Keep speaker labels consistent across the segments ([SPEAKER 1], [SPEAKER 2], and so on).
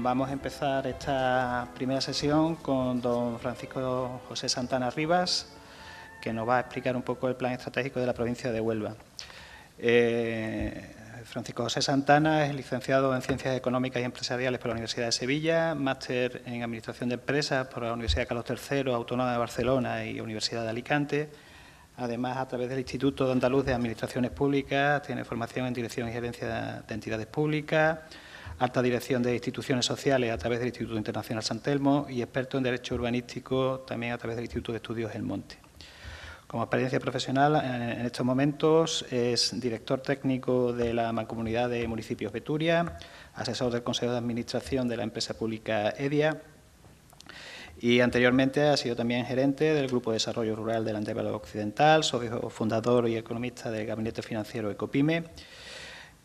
[SPEAKER 1] vamos a empezar esta primera sesión con don Francisco José Santana Rivas, que nos va a explicar un poco el plan estratégico de la provincia de Huelva. Francisco José Santana es licenciado en Ciencias Económicas y Empresariales por la Universidad de Sevilla, máster en Administración de Empresas por la Universidad Carlos III, Autónoma de Barcelona y Universidad de Alicante. Además, a través del Instituto Andaluz de Administraciones Públicas, tiene formación en Dirección y Gerencia de Entidades Públicas, alta dirección de instituciones sociales a través del Instituto Internacional San Telmo y experto en Derecho Urbanístico también a través del Instituto de Estudios El Monte. Como experiencia profesional, en estos momentos es director técnico de la Mancomunidad de Municipios Beturia, asesor del Consejo de Administración de la empresa pública EDIA y anteriormente ha sido también gerente del Grupo de Desarrollo Rural del Antevalo Occidental, socio fundador y economista del Gabinete Financiero Ecopime.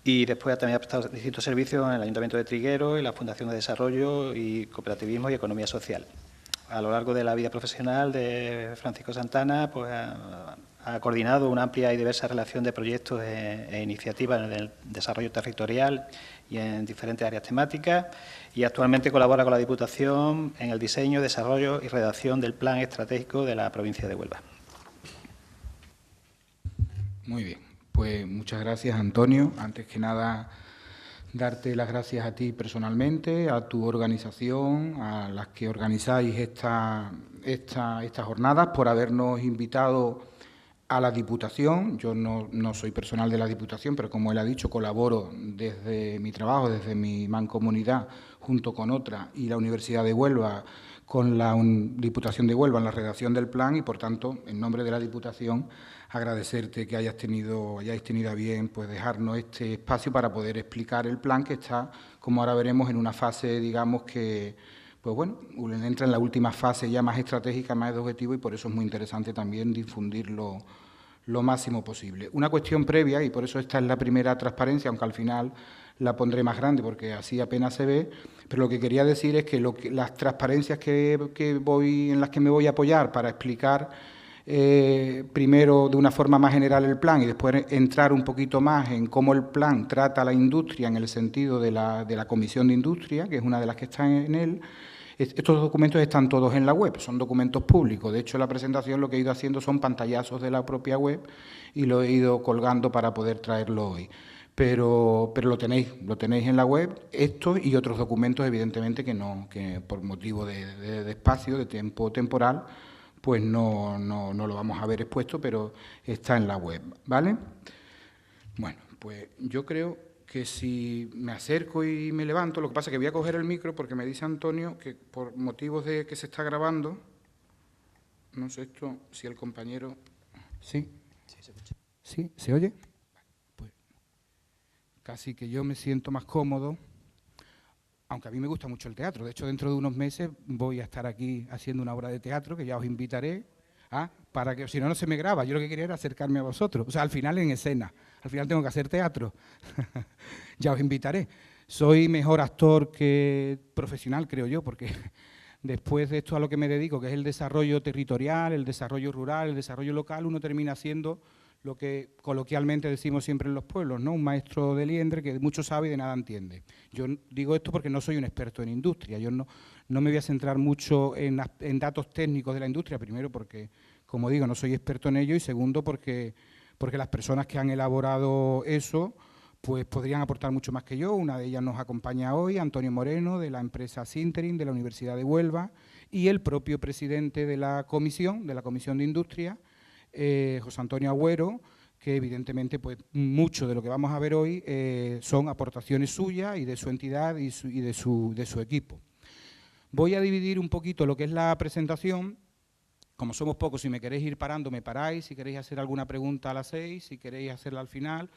[SPEAKER 1] Y después también ha prestado distintos servicios en el Ayuntamiento de Trigueros y la Fundación de Desarrollo y Cooperativismo y Economía Social. A lo largo de la vida profesional de Francisco Santana, pues, ha coordinado una amplia y diversa relación de proyectos e iniciativas en el desarrollo territorial y en diferentes áreas temáticas y actualmente colabora con la Diputación en el diseño, desarrollo y redacción del plan estratégico de la provincia de Huelva.
[SPEAKER 2] Muy bien, pues muchas gracias, Antonio. Antes que nada, darte las gracias a ti personalmente, a tu organización, a las que organizáis estas jornadas, por habernos invitado a la Diputación. Yo no soy personal de la Diputación, pero como él ha dicho, colaboro desde mi trabajo, desde mi mancomunidad, junto con otra, y la Universidad de Huelva, con la Diputación de Huelva en la redacción del plan y, por tanto, en nombre de la Diputación, agradecerte que hayáis tenido a bien pues, dejarnos este espacio para poder explicar el plan que está, como ahora veremos, en una fase, digamos, que pues bueno, entra en la última fase ya más estratégica, más de objetivo, y por eso es muy interesante también difundirlo lo máximo posible. Una cuestión previa, y por eso esta es la primera transparencia, aunque al final la pondré más grande porque así apenas se ve, pero lo que quería decir es que las transparencias en las que me voy a apoyar para explicar primero de una forma más general el plan y después entrar un poquito más en cómo el plan trata a la industria en el sentido de la Comisión de Industria, que es una de las que está en él. Estos documentos están todos en la web, son documentos públicos. De hecho, la presentación lo que he ido haciendo son pantallazos de la propia web y lo he ido colgando para poder traerlo hoy. Pero lo tenéis en la web, estos y otros documentos, evidentemente, que por motivo de espacio, de tiempo temporal, pues no lo vamos a ver expuesto, pero está en la web, ¿vale? Bueno, pues yo creo que si me acerco y me levanto, lo que pasa es que voy a coger el micro porque me dice Antonio que por motivos de que se está grabando, no sé esto, si el compañero... ¿Sí? Sí, se escucha. ¿Sí? ¿Se oye? Pues casi que yo me siento más cómodo, aunque a mí me gusta mucho el teatro. De hecho, dentro de unos meses voy a estar aquí haciendo una obra de teatro que ya os invitaré, para que, si no, no se me graba. Yo lo que quería era acercarme a vosotros. O sea, al final en escena. Al final tengo que hacer teatro. Ya os invitaré. Soy mejor actor que profesional, creo yo, porque después de esto a lo que me dedico, que es el desarrollo territorial, el desarrollo rural, el desarrollo local, uno termina siendo lo que coloquialmente decimos siempre en los pueblos, ¿no? Un maestro de liendre que mucho sabe y de nada entiende. Yo digo esto porque no soy un experto en industria, yo no me voy a centrar mucho en datos técnicos de la industria, primero porque, como digo, no soy experto en ello, y segundo porque las personas que han elaborado eso pues podrían aportar mucho más que yo. Una de ellas nos acompaña hoy, Antonio Moreno, de la empresa Sintering, de la Universidad de Huelva, y el propio presidente de la Comisión de Industria, José Antonio Agüero, que evidentemente pues mucho de lo que vamos a ver hoy son aportaciones suyas y de su entidad y de su equipo. Voy a dividir un poquito lo que es la presentación. Como somos pocos, si me queréis ir parando, me paráis. Si queréis hacer alguna pregunta a las 6, si queréis hacerla al final,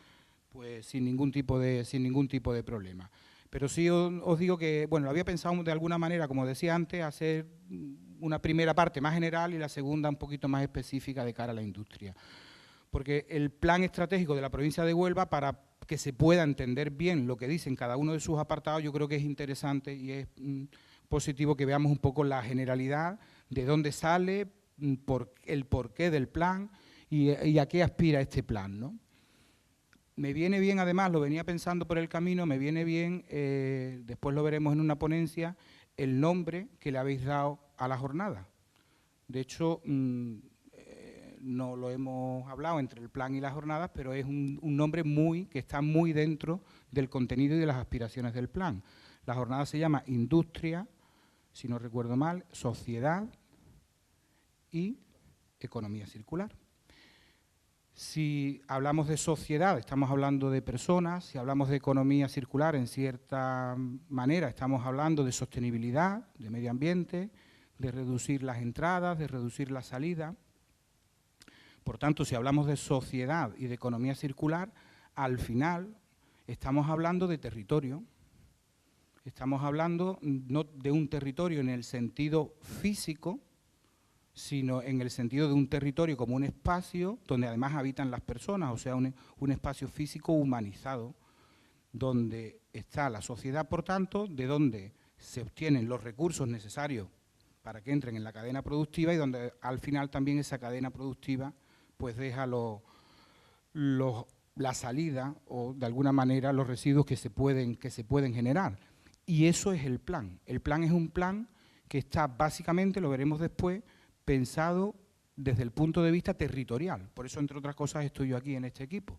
[SPEAKER 2] pues sin ningún tipo de problema. Pero sí os digo que, bueno, lo había pensado de alguna manera, como decía antes, hacer una primera parte más general y la segunda un poquito más específica de cara a la industria. Porque el plan estratégico de la provincia de Huelva, para que se pueda entender bien lo que dicen cada uno de sus apartados, yo creo que es interesante y es positivo que veamos un poco la generalidad, de dónde sale, el porqué del plan y a qué aspira este plan, ¿no? Me viene bien, además, lo venía pensando por el camino, me viene bien, después lo veremos en una ponencia, el nombre que le habéis dado a la jornada. De hecho, no lo hemos hablado entre el plan y las jornadas, pero es un nombre que está muy dentro del contenido y de las aspiraciones del plan. La jornada se llama Industria, si no recuerdo mal, Sociedad y Economía Circular. Si hablamos de sociedad, estamos hablando de personas. Si hablamos de economía circular, en cierta manera, estamos hablando de sostenibilidad, de medio ambiente, de reducir las entradas, de reducir la salida. Por tanto, si hablamos de sociedad y de economía circular, al final estamos hablando de territorio. Estamos hablando no de un territorio en el sentido físico, sino en el sentido de un territorio como un espacio donde además habitan las personas, o sea, un espacio físico humanizado, donde está la sociedad, por tanto, de donde se obtienen los recursos necesarios para que entren en la cadena productiva y donde al final también esa cadena productiva pues deja la salida o de alguna manera los residuos que se pueden generar. Y eso es el plan. El plan es un plan que está básicamente, lo veremos después, pensado desde el punto de vista territorial. Por eso, entre otras cosas, estoy yo aquí en este equipo,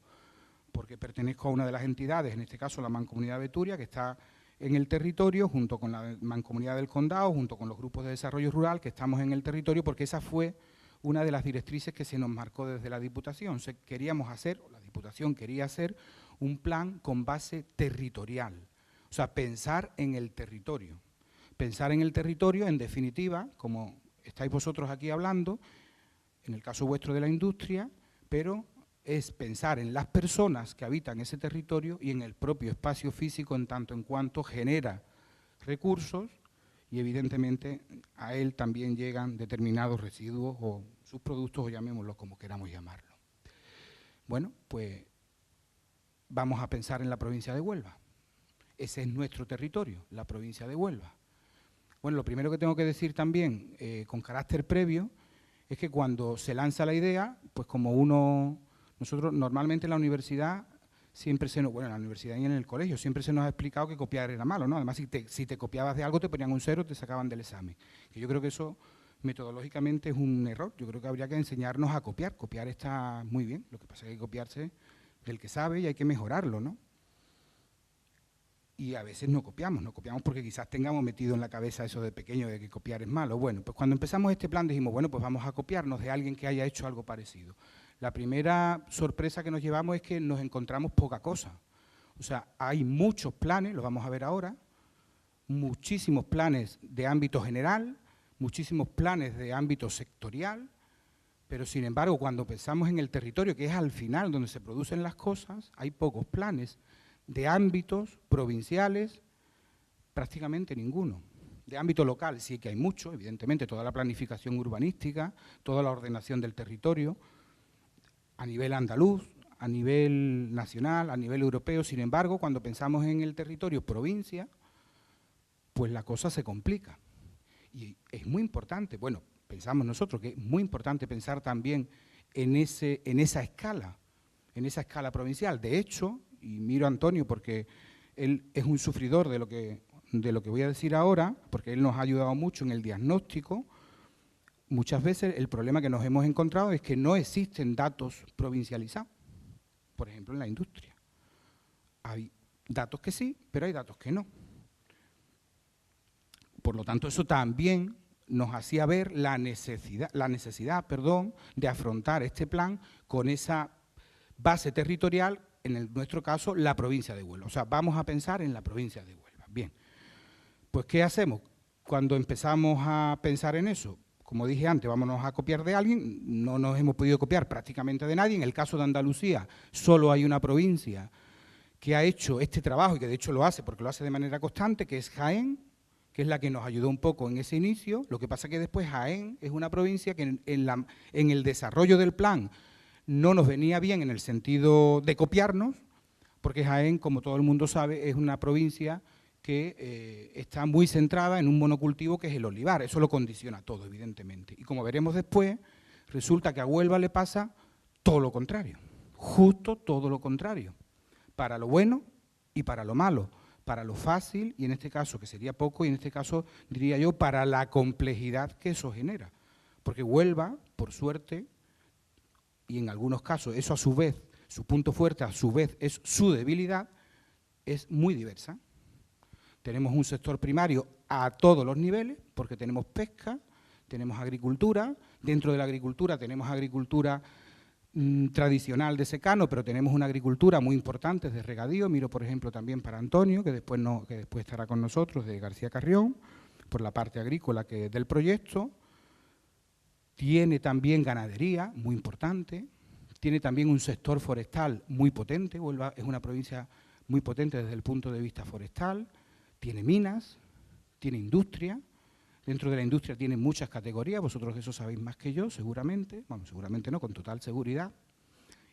[SPEAKER 2] porque pertenezco a una de las entidades, en este caso la Mancomunidad Beturia, que está en el territorio, junto con la Mancomunidad del Condado, junto con los grupos de desarrollo rural, que estamos en el territorio, porque esa fue una de las directrices que se nos marcó desde la Diputación. La Diputación quería hacer un plan con base territorial, o sea, pensar en el territorio. Pensar en el territorio, en definitiva, como estáis vosotros aquí hablando, en el caso vuestro de la industria, pero es pensar en las personas que habitan ese territorio y en el propio espacio físico en tanto en cuanto genera recursos y evidentemente a él también llegan determinados residuos o subproductos, o llamémoslo como queramos llamarlo. Bueno, pues vamos a pensar en la provincia de Huelva. Ese es nuestro territorio, la provincia de Huelva. Bueno, lo primero que tengo que decir también, con carácter previo, es que cuando se lanza la idea, pues como nosotros normalmente en la universidad, en la universidad y en el colegio, siempre se nos ha explicado que copiar era malo, ¿no? Además, si te copiabas de algo, te ponían un 0, te sacaban del examen. Que yo creo que eso, metodológicamente, es un error. Yo creo que habría que enseñarnos a copiar. Copiar está muy bien, lo que pasa es que hay que copiarse del que sabe y hay que mejorarlo, ¿no? Y a veces no copiamos porque quizás tengamos metido en la cabeza eso de pequeño de que copiar es malo. Bueno, pues cuando empezamos este plan dijimos, bueno, pues vamos a copiarnos de alguien que haya hecho algo parecido. La primera sorpresa que nos llevamos es que nos encontramos poca cosa. O sea, hay muchos planes, lo vamos a ver ahora, muchísimos planes de ámbito general, muchísimos planes de ámbito sectorial, pero sin embargo, cuando pensamos en el territorio, que es al final donde se producen las cosas, hay pocos planes. De ámbitos provinciales, prácticamente ninguno. De ámbito local sí que hay mucho, evidentemente, toda la planificación urbanística, toda la ordenación del territorio, a nivel andaluz, a nivel nacional, a nivel europeo. Sin embargo, cuando pensamos en el territorio provincia, pues la cosa se complica. Y es muy importante, bueno, pensamos nosotros que es muy importante pensar también en esa escala provincial. De hecho, y miro a Antonio porque él es un sufridor de lo que voy a decir ahora, porque él nos ha ayudado mucho en el diagnóstico. Muchas veces el problema que nos hemos encontrado es que no existen datos provincializados, por ejemplo en la industria. Hay datos que sí, pero hay datos que no. Por lo tanto, eso también nos hacía ver la necesidad de afrontar este plan con esa base territorial, en nuestro caso, la provincia de Huelva. O sea, vamos a pensar en la provincia de Huelva. Bien, pues ¿qué hacemos cuando empezamos a pensar en eso? Como dije antes, vámonos a copiar de alguien, no nos hemos podido copiar prácticamente de nadie. En el caso de Andalucía, solo hay una provincia que ha hecho este trabajo y que de hecho lo hace, porque lo hace de manera constante, que es Jaén, que es la que nos ayudó un poco en ese inicio. Lo que pasa es que después Jaén es una provincia que en el desarrollo del plan no nos venía bien en el sentido de copiarnos, porque Jaén, como todo el mundo sabe, es una provincia que está muy centrada en un monocultivo que es el olivar. Eso lo condiciona todo, evidentemente. Y como veremos después, resulta que a Huelva le pasa todo lo contrario, justo todo lo contrario. para lo bueno y para lo malo, para lo fácil, y en este caso, que sería poco, y en este caso, diría yo, para la complejidad que eso genera. Porque Huelva, por suerte, y en algunos casos eso a su vez, su punto fuerte a su vez es su debilidad, es muy diversa. Tenemos un sector primario a todos los niveles, porque tenemos pesca, tenemos agricultura, dentro de la agricultura tenemos agricultura tradicional de secano, pero tenemos una agricultura muy importante de regadío. Miro, por ejemplo, también para Antonio, que después estará con nosotros, de García Carrión, por la parte agrícola del proyecto. Tiene también ganadería, muy importante. Tiene también un sector forestal muy potente. Huelva es una provincia muy potente desde el punto de vista forestal. Tiene minas, tiene industria. Dentro de la industria tiene muchas categorías, vosotros eso sabéis más que yo, seguramente. Bueno, seguramente no, con total seguridad.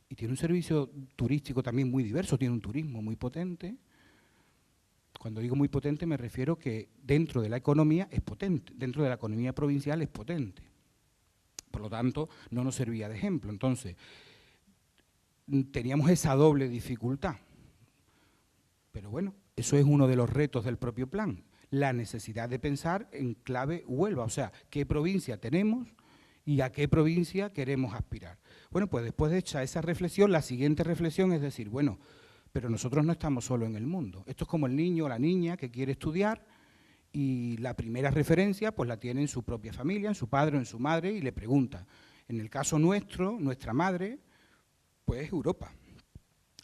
[SPEAKER 2] Y tiene un servicio turístico también muy diverso, tiene un turismo muy potente. Cuando digo muy potente me refiero que dentro de la economía es potente, dentro de la economía provincial es potente. Por lo tanto, no nos servía de ejemplo. Entonces, teníamos esa doble dificultad. Pero bueno, eso es uno de los retos del propio plan. La necesidad de pensar en clave Huelva, o sea, qué provincia tenemos y a qué provincia queremos aspirar. Bueno, pues después de hecha esa reflexión, la siguiente reflexión es decir, bueno, pero nosotros no estamos solos en el mundo. Esto es como el niño o la niña que quiere estudiar y la primera referencia pues la tiene en su propia familia, en su padre o en su madre, y le pregunta. En el caso nuestro, nuestra madre, pues Europa.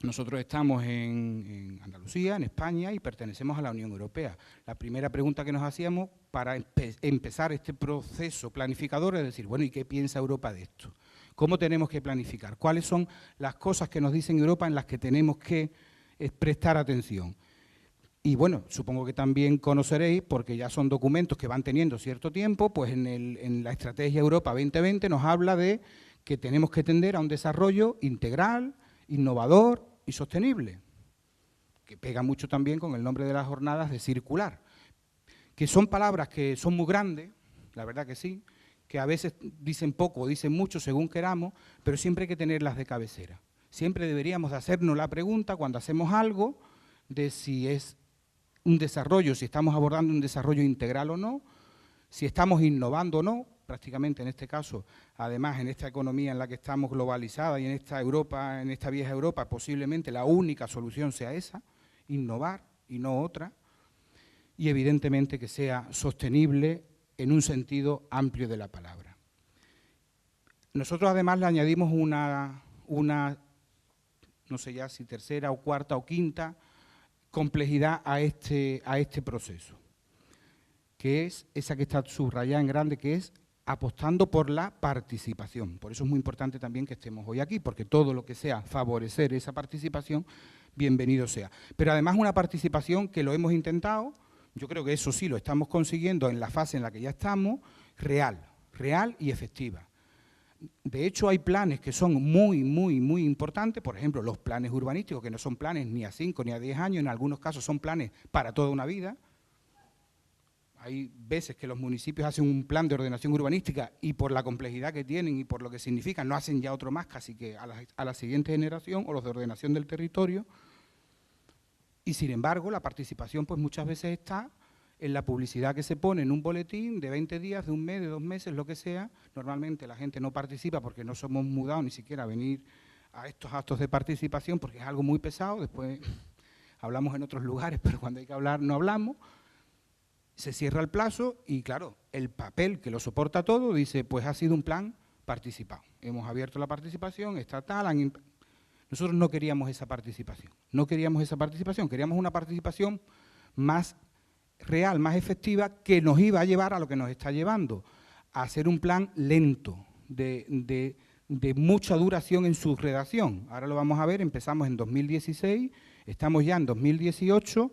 [SPEAKER 2] Nosotros estamos en Andalucía, en España, y pertenecemos a la Unión Europea. La primera pregunta que nos hacíamos para empezar este proceso planificador es decir, bueno, ¿y qué piensa Europa de esto? ¿Cómo tenemos que planificar? ¿Cuáles son las cosas que nos dicen Europa en las que tenemos que prestar atención? Y bueno, supongo que también conoceréis, porque ya son documentos que van teniendo cierto tiempo, pues en la Estrategia Europa 2020 nos habla de que tenemos que tender a un desarrollo integral, innovador y sostenible, que pega mucho también con el nombre de las jornadas de circular, que son palabras que son muy grandes, la verdad que sí, que a veces dicen poco o dicen mucho según queramos, pero siempre hay que tenerlas de cabecera. Siempre deberíamos de hacernos la pregunta cuando hacemos algo de si es un desarrollo, si estamos abordando un desarrollo integral o no, si estamos innovando o no. Prácticamente en este caso, además en esta economía en la que estamos globalizada y en esta Europa, en esta vieja Europa, posiblemente la única solución sea esa, innovar y no otra, y evidentemente que sea sostenible en un sentido amplio de la palabra. Nosotros además le añadimos una no sé ya si tercera o cuarta o quinta complejidad a este proceso, que es esa que está subrayada en grande, que es apostando por la participación. Por eso es muy importante también que estemos hoy aquí, porque todo lo que sea favorecer esa participación, bienvenido sea. Pero además una participación que lo hemos intentado, yo creo que eso sí lo estamos consiguiendo en la fase en la que ya estamos, real y efectiva. De hecho, hay planes que son muy importantes, por ejemplo, los planes urbanísticos, que no son planes ni a 5 ni a 10 años, en algunos casos son planes para toda una vida. Hay veces que los municipios hacen un plan de ordenación urbanística y por la complejidad que tienen y por lo que significan, no hacen ya otro más casi que a la siguiente generación, o los de ordenación del territorio. Y sin embargo, la participación pues muchas veces está en la publicidad que se pone en un boletín de 20 días, de un mes, de 2 meses, lo que sea. Normalmente la gente no participa porque no somos mudados ni siquiera a venir a estos actos de participación porque es algo muy pesado. Después hablamos en otros lugares, pero cuando hay que hablar no hablamos. Se cierra el plazo y, claro, el papel que lo soporta todo dice, pues ha sido un plan participado. Hemos abierto la participación estatal. Nosotros no queríamos esa participación. No queríamos esa participación. Queríamos una participación más real, más efectiva, que nos iba a llevar a lo que nos está llevando, a hacer un plan lento, de mucha duración en su redacción. Ahora lo vamos a ver, empezamos en 2016, estamos ya en 2018.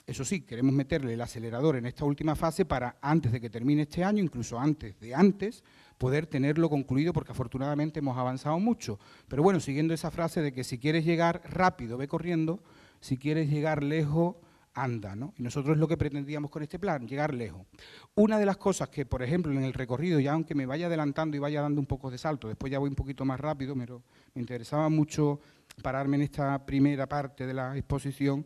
[SPEAKER 2] Eso sí, queremos meterle el acelerador en esta última fase para, antes de que termine este año, incluso antes, poder tenerlo concluido, porque afortunadamente hemos avanzado mucho. Pero bueno, siguiendo esa frase de que si quieres llegar rápido, ve corriendo, si quieres llegar lejos, anda, ¿no? Y nosotros es lo que pretendíamos con este plan, llegar lejos. Una de las cosas que, por ejemplo, en el recorrido, ya aunque me vaya adelantando y vaya dando un poco de salto, después ya voy un poquito más rápido, pero me interesaba mucho pararme en esta primera parte de la exposición,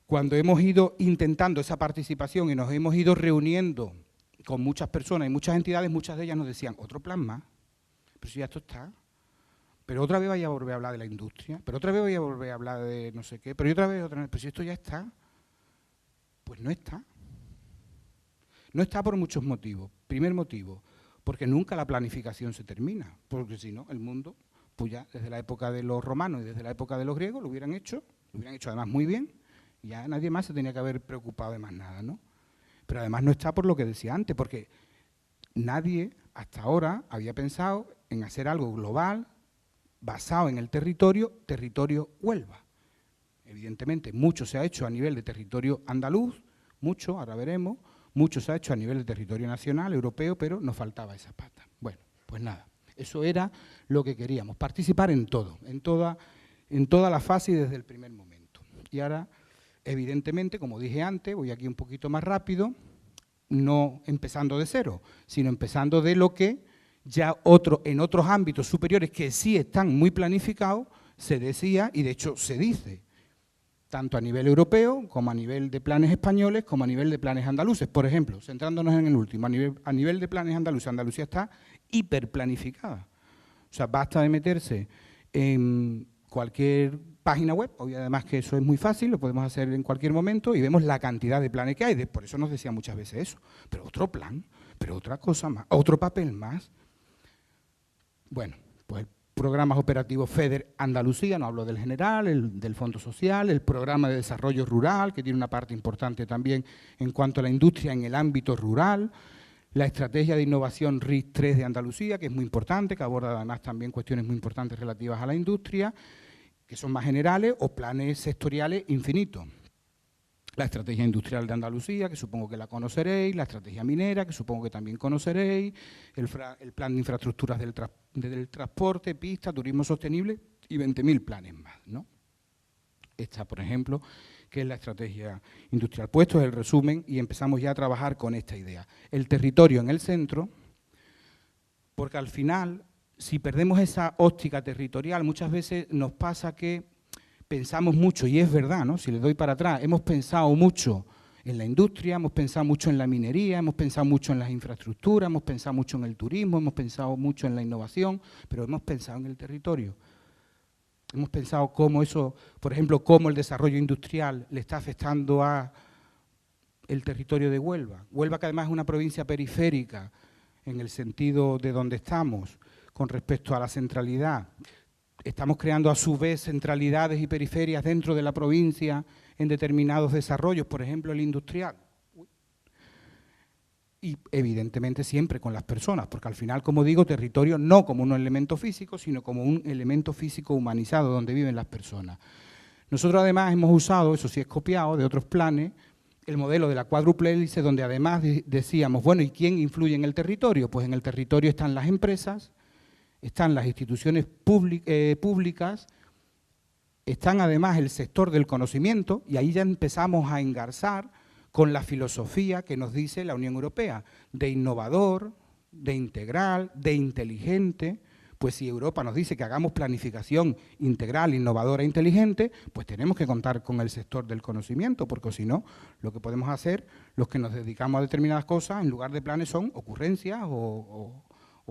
[SPEAKER 2] cuando hemos ido intentando esa participación y nos hemos ido reuniendo con muchas personas y muchas entidades, muchas de ellas nos decían, otro plan más, pero si ya esto está, pero otra vez vaya a volver a hablar de la industria, pero otra vez vaya a volver a hablar de no sé qué, pero otra vez, pero si esto ya está, pues no está. No está por muchos motivos. Primer motivo, porque nunca la planificación se termina, porque si no, el mundo, pues ya desde la época de los romanos y desde la época de los griegos lo hubieran hecho además muy bien, y ya nadie más se tenía que haber preocupado de más nada, ¿no? Pero además no está por lo que decía antes, porque nadie hasta ahora había pensado en hacer algo global basado en el territorio Huelva. Evidentemente, mucho se ha hecho a nivel de territorio andaluz, mucho, ahora veremos, mucho se ha hecho a nivel de territorio nacional, europeo, pero nos faltaba esa pata. Bueno, pues nada, eso era lo que queríamos, participar en todo, en toda la fase y desde el primer momento. Y ahora, evidentemente, como dije antes, voy aquí un poquito más rápido, no empezando de cero, sino empezando de lo que ya en otros ámbitos superiores que sí están muy planificados, se decía, y de hecho se dice, tanto a nivel europeo, como a nivel de planes españoles, como a nivel de planes andaluces. Por ejemplo, centrándonos en el último, a nivel de planes andaluces, Andalucía está hiperplanificada. O sea, basta de meterse en cualquier página web, y además que eso es muy fácil, lo podemos hacer en cualquier momento, y vemos la cantidad de planes que hay. Por eso nos decía muchas veces eso. Pero otro plan, pero otra cosa más, otro papel más. Bueno, pues programas operativos FEDER Andalucía, no hablo del general, del Fondo Social, el programa de desarrollo rural, que tiene una parte importante también en cuanto a la industria en el ámbito rural, la estrategia de innovación RIS 3 de Andalucía, que es muy importante, que aborda además también cuestiones muy importantes relativas a la industria, que son más generales, o planes sectoriales infinitos. La estrategia industrial de Andalucía, que supongo que la conoceréis, la estrategia minera, que supongo que también conoceréis, el plan de infraestructuras del transporte, pista, turismo sostenible y 20.000 planes más, ¿no? Esta, por ejemplo, que es la estrategia industrial. Puesto es el resumen y empezamos ya a trabajar con esta idea. El territorio en el centro, porque al final, si perdemos esa óptica territorial, muchas veces nos pasa que pensamos mucho, y es verdad, ¿no? Si le doy para atrás, hemos pensado mucho en la industria, hemos pensado mucho en la minería, hemos pensado mucho en las infraestructuras, hemos pensado mucho en el turismo, hemos pensado mucho en la innovación, pero hemos pensado en el territorio. Hemos pensado cómo eso, por ejemplo, cómo el desarrollo industrial le está afectando a el territorio de Huelva. Huelva, que además es una provincia periférica en el sentido de donde estamos, con respecto a la centralidad. Estamos creando a su vez centralidades y periferias dentro de la provincia en determinados desarrollos, por ejemplo el industrial. Y evidentemente siempre con las personas, porque al final, como digo, territorio no como un elemento físico, sino como un elemento físico humanizado donde viven las personas. Nosotros además hemos usado, eso sí es copiado de otros planes, el modelo de la cuádruple hélice, donde además decíamos, bueno, ¿y quién influye en el territorio? Pues en el territorio están las empresas, están las instituciones públicas, están además el sector del conocimiento, y ahí ya empezamos a engarzar con la filosofía que nos dice la Unión Europea, de innovador, de integral, de inteligente. Pues si Europa nos dice que hagamos planificación integral, innovadora e inteligente, pues tenemos que contar con el sector del conocimiento, porque si no, lo que podemos hacer, los que nos dedicamos a determinadas cosas, en lugar de planes son ocurrencias o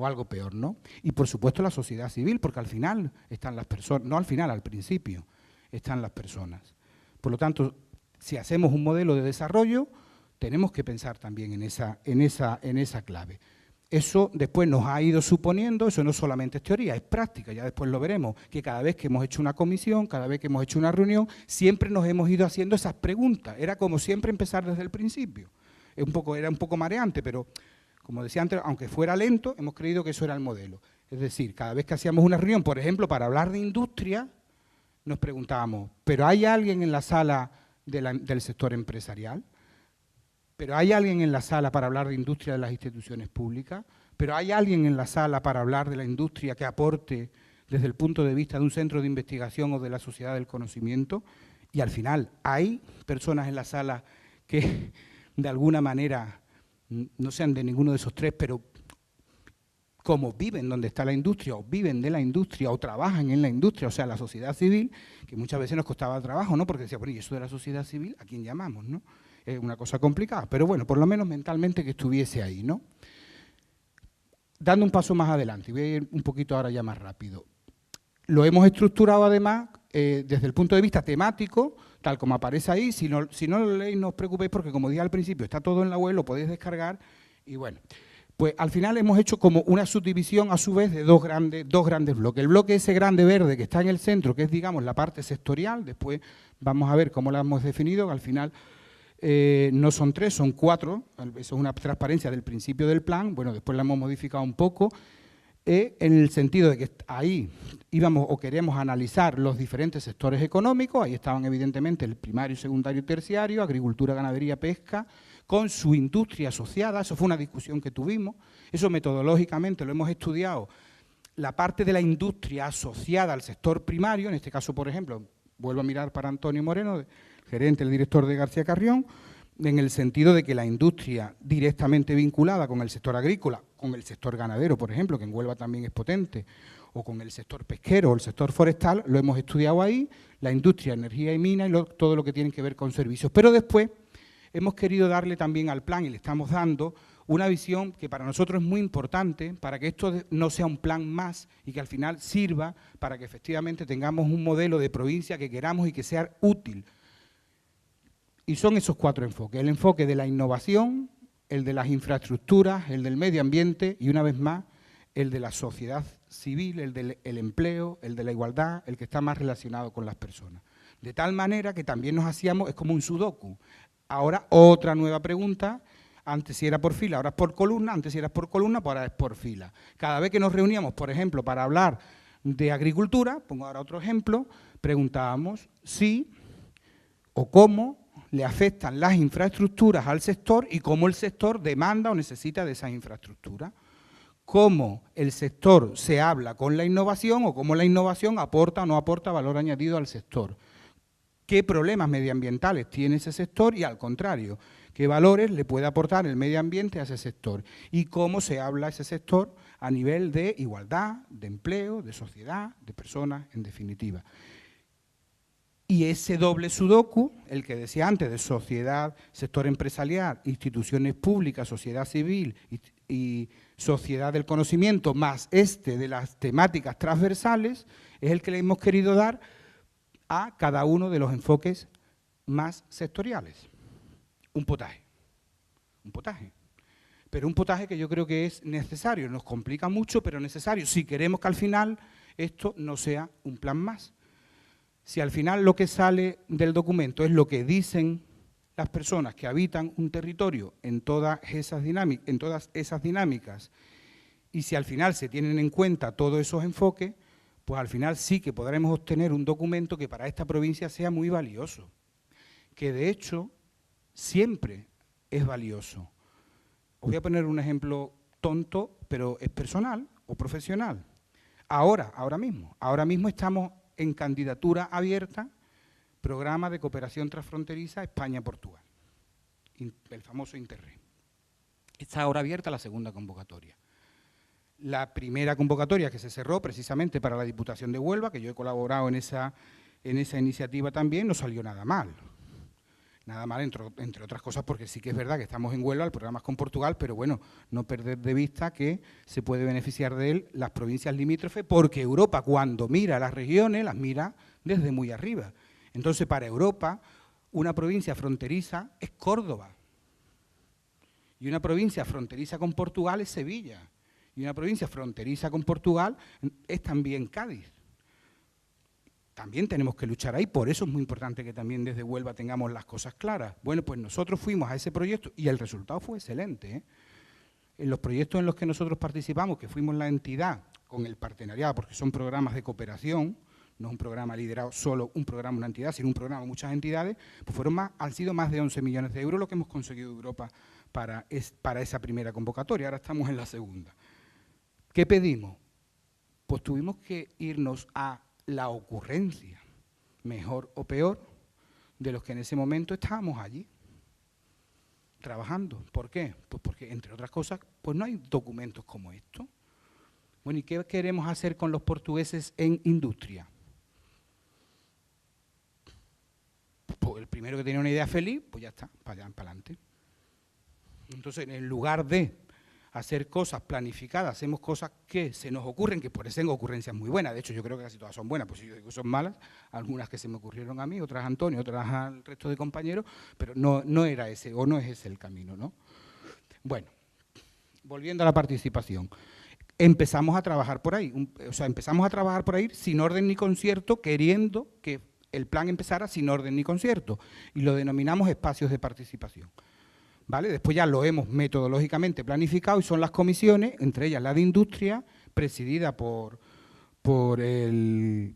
[SPEAKER 2] algo peor, ¿no? Y por supuesto la sociedad civil, porque al final están las personas, no al final, al principio están las personas. Por lo tanto, si hacemos un modelo de desarrollo, tenemos que pensar también en esa clave. Eso después nos ha ido suponiendo, eso no solamente es teoría, es práctica, ya después lo veremos, que cada vez que hemos hecho una comisión, cada vez que hemos hecho una reunión, siempre nos hemos ido haciendo esas preguntas. Era como siempre empezar desde el principio. Era un poco mareante, pero como decía antes, aunque fuera lento, hemos creído que eso era el modelo. Es decir, cada vez que hacíamos una reunión, por ejemplo, para hablar de industria, nos preguntábamos, ¿pero hay alguien en la sala del sector empresarial? ¿Pero hay alguien en la sala para hablar de industria de las instituciones públicas? ¿Pero hay alguien en la sala para hablar de la industria que aporte desde el punto de vista de un centro de investigación o de la sociedad del conocimiento? Y al final, ¿hay personas en la sala que de alguna manera no sean de ninguno de esos tres, pero como viven donde está la industria, o viven de la industria, o trabajan en la industria, o sea, la sociedad civil, que muchas veces nos costaba trabajo, ¿no? Porque decía, bueno, ¿y eso de la sociedad civil a quién llamamos, no? Es una cosa complicada, pero bueno, por lo menos mentalmente que estuviese ahí, ¿no? Dando un paso más adelante, y voy a ir un poquito ahora ya más rápido. Lo hemos estructurado además desde el punto de vista temático, tal como aparece ahí. Si no lo leéis, no os preocupéis porque, como dije al principio, está todo en la web, lo podéis descargar. Y bueno, pues al final hemos hecho como una subdivisión a su vez de dos grandes bloques. El bloque ese grande verde que está en el centro, que es, digamos, la parte sectorial. Después vamos a ver cómo la hemos definido, que al final no son 3, son 4. Eso es una transparencia del principio del plan. Bueno, después la hemos modificado un poco. En el sentido de que ahí íbamos o queríamos analizar los diferentes sectores económicos. Ahí estaban evidentemente el primario, secundario y terciario, agricultura, ganadería, pesca, con su industria asociada. Eso fue una discusión que tuvimos. Eso metodológicamente lo hemos estudiado. La parte de la industria asociada al sector primario, en este caso, por ejemplo, vuelvo a mirar para Antonio Moreno, gerente, el director de García Carrión, en el sentido de que la industria directamente vinculada con el sector agrícola, con el sector ganadero, por ejemplo, que en Huelva también es potente, o con el sector pesquero o el sector forestal, lo hemos estudiado ahí, la industria, energía y mina y todo lo que tiene que ver con servicios. Pero después hemos querido darle también al plan, y le estamos dando, una visión que para nosotros es muy importante, para que esto no sea un plan más y que al final sirva para que efectivamente tengamos un modelo de provincia que queramos y que sea útil. Y son esos 4 enfoques: el enfoque de la innovación, el de las infraestructuras, el del medio ambiente y, una vez más, el de la sociedad civil, el del empleo, el de la igualdad, el que está más relacionado con las personas. De tal manera que también nos hacíamos, es como un sudoku. Ahora otra nueva pregunta, antes si era por fila, ahora es por columna, antes si era por columna, pues ahora es por fila. Cada vez que nos reuníamos, por ejemplo, para hablar de agricultura, pongo ahora otro ejemplo, preguntábamos si o cómo le afectan las infraestructuras al sector y cómo el sector demanda o necesita de esas infraestructuras. Cómo el sector se habla con la innovación o cómo la innovación aporta o no aporta valor añadido al sector. ¿Qué problemas medioambientales tiene ese sector y, al contrario, qué valores le puede aportar el medio ambiente a ese sector? Y cómo se habla ese sector a nivel de igualdad, de empleo, de sociedad, de personas, en definitiva. Y ese doble sudoku, el que decía antes, de sociedad, sector empresarial, instituciones públicas, sociedad civil y sociedad del conocimiento, más de las temáticas transversales, es el que le hemos querido dar a cada uno de los enfoques más sectoriales. Un potaje. Pero un potaje que yo creo que es necesario, nos complica mucho, pero necesario, si queremos que al final esto no sea un plan más. Si al final lo que sale del documento es lo que dicen las personas que habitan un territorio en todas esas dinámicas, y si al final se tienen en cuenta todos esos enfoques, pues al final sí que podremos obtener un documento que para esta provincia sea muy valioso, que de hecho siempre es valioso. Os voy a poner un ejemplo tonto, pero es personal o profesional. Ahora mismo estamos en candidatura abierta, programa de cooperación transfronteriza España-Portugal, el famoso Interreg. Está ahora abierta la segunda convocatoria. La primera convocatoria, que se cerró precisamente para la Diputación de Huelva, que yo he colaborado en esa iniciativa también, no salió nada mal. Nada mal, entre otras cosas, porque sí que es verdad que estamos en Huelva, el programa es con Portugal, pero bueno, no perder de vista que se puede beneficiar de él las provincias limítrofes, porque Europa, cuando mira a las regiones, las mira desde muy arriba. Entonces, para Europa, una provincia fronteriza es Córdoba, y una provincia fronteriza con Portugal es Sevilla, y una provincia fronteriza con Portugal es también Cádiz. También tenemos que luchar ahí, por eso es muy importante que también desde Huelva tengamos las cosas claras. Bueno, pues nosotros fuimos a ese proyecto y el resultado fue excelente, ¿eh? En los proyectos en los que nosotros participamos, que fuimos la entidad con el partenariado, porque son programas de cooperación, no es un programa liderado solo un programa, una entidad, sino un programa de muchas entidades, pues han sido más de 11 millones de euros lo que hemos conseguido de Europa para esa primera convocatoria. Ahora estamos en la segunda. ¿Qué pedimos? Pues tuvimos que irnos a la ocurrencia, mejor o peor, de los que en ese momento estábamos allí, trabajando. ¿Por qué? Pues porque, entre otras cosas, pues no hay documentos como estos. Bueno, ¿y qué queremos hacer con los portugueses en industria? Pues el primero que tenía una idea feliz, pues ya está, para allá, para adelante. Entonces, en lugar de hacer cosas planificadas, hacemos cosas que se nos ocurren, que parecen ocurrencias muy buenas. De hecho, yo creo que casi todas son buenas, pues si yo digo que son malas, algunas que se me ocurrieron a mí, otras a Antonio, otras al resto de compañeros, pero no era ese, o no es ese el camino, ¿no? Bueno, volviendo a la participación. Empezamos a trabajar por ahí, empezamos a trabajar por ahí sin orden ni concierto, queriendo que el plan empezara sin orden ni concierto, y lo denominamos espacios de participación. ¿Vale? Después ya lo hemos metodológicamente planificado y son las comisiones, entre ellas la de industria, presidida por el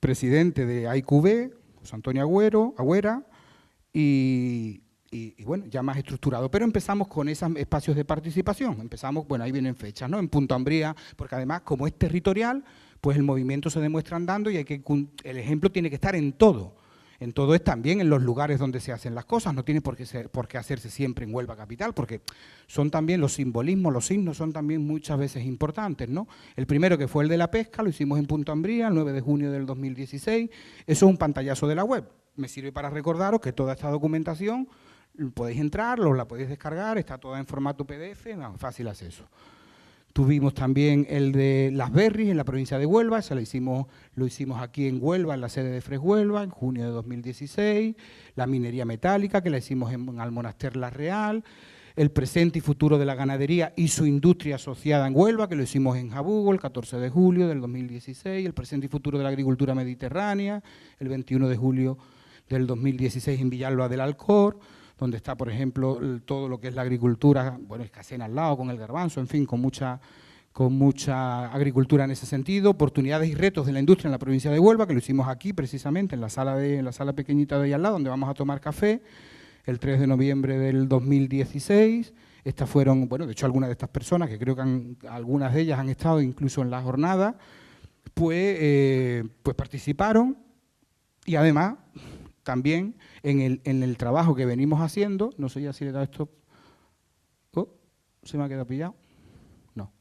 [SPEAKER 2] presidente de AIQB, José Antonio Agüera, y bueno, ya más estructurado. Pero empezamos con esos espacios de participación. Empezamos, bueno, ahí vienen fechas, ¿no? En Punta Umbría, porque además, como es territorial, pues el movimiento se demuestra andando y el ejemplo tiene que estar en todo. En todo es también en los lugares donde se hacen las cosas, no tiene por qué hacerse siempre en Huelva capital, porque son también los simbolismos, los signos son también muchas veces importantes, ¿no? El primero, que fue el de la pesca, lo hicimos en Punta Umbría, el 9 de junio del 2016, eso es un pantallazo de la web. Me sirve para recordaros que toda esta documentación podéis entrar, la podéis descargar, está toda en formato PDF, fácil acceso. Tuvimos también el de Las Berris, en la provincia de Huelva, lo hicimos aquí en Huelva, en la sede de Fres Huelva, en junio de 2016. La minería metálica, que la hicimos en Almonaster La Real. El presente y futuro de la ganadería y su industria asociada en Huelva, que lo hicimos en Jabugo, el 14 de julio del 2016. El presente y futuro de la agricultura mediterránea, el 21 de julio del 2016 en Villalba del Alcor, donde está, por ejemplo, todo lo que es la agricultura, bueno, Escacena al lado, con el garbanzo, en fin, con mucha agricultura en ese sentido, oportunidades y retos de la industria en la provincia de Huelva, que lo hicimos aquí precisamente, en la sala pequeñita de ahí al lado, donde vamos a tomar café, el 3 de noviembre del 2016. Estas fueron, bueno, de hecho algunas de estas personas, que creo que algunas de ellas han estado incluso en la jornada, pues participaron y además también en el trabajo que venimos haciendo, no sé ya si le he dado esto, se me ha quedado pillado, no.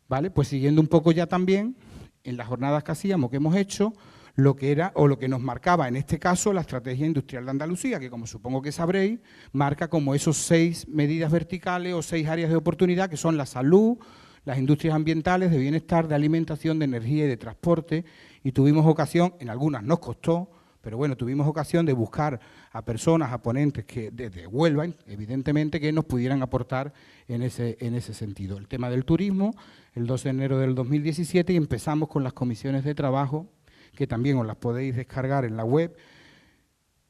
[SPEAKER 2] Vale, pues siguiendo un poco ya también, en las jornadas que hacíamos, que hemos hecho, lo que era, o lo que nos marcaba en este caso, la Estrategia Industrial de Andalucía, que como supongo que sabréis, marca como esos 6 medidas verticales o 6 áreas de oportunidad, que son la salud, las industrias ambientales, de bienestar, de alimentación, de energía y de transporte, y tuvimos ocasión, en algunas nos costó, pero bueno, tuvimos ocasión de buscar a personas, a ponentes que desde Huelva, evidentemente, que nos pudieran aportar en ese sentido. El tema del turismo, el 2 de enero del 2017, y empezamos con las comisiones de trabajo, que también os las podéis descargar en la web,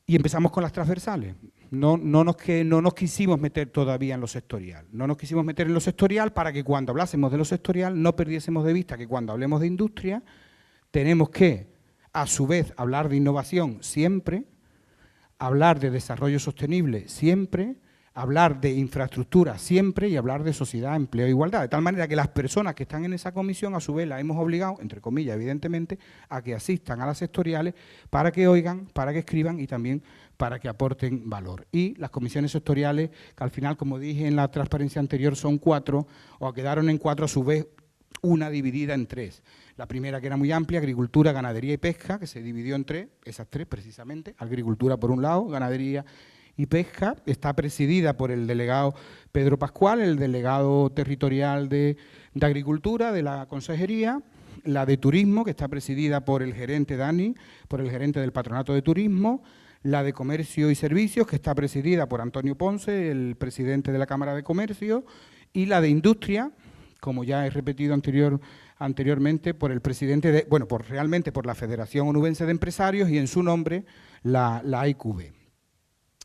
[SPEAKER 2] y empezamos con las transversales. No nos quisimos meter todavía en lo sectorial. No nos quisimos meter en lo sectorial para que cuando hablásemos de lo sectorial no perdiésemos de vista que cuando hablemos de industria tenemos que, a su vez, hablar de innovación siempre, hablar de desarrollo sostenible siempre, hablar de infraestructura siempre y hablar de sociedad, empleo e igualdad. De tal manera que las personas que están en esa comisión, a su vez, las hemos obligado, entre comillas, evidentemente, a que asistan a las sectoriales para que oigan, para que escriban y también para que aporten valor. Y las comisiones sectoriales, que al final, como dije en la transparencia anterior, son 4, o quedaron en 4 a su vez, una dividida en 3. La primera, que era muy amplia, agricultura, ganadería y pesca, que se dividió en 3, esas 3 precisamente, agricultura por un lado, ganadería y pesca, está presidida por el delegado Pedro Pascual, el delegado territorial de Agricultura de la Consejería, la de Turismo, que está presidida por el gerente Dani, por el gerente del Patronato de Turismo, la de Comercio y Servicios, que está presidida por Antonio Ponce, el presidente de la Cámara de Comercio, y la de Industria, como ya he repetido anteriormente, por el presidente realmente por la Federación Onubense de Empresarios y en su nombre la AIQB.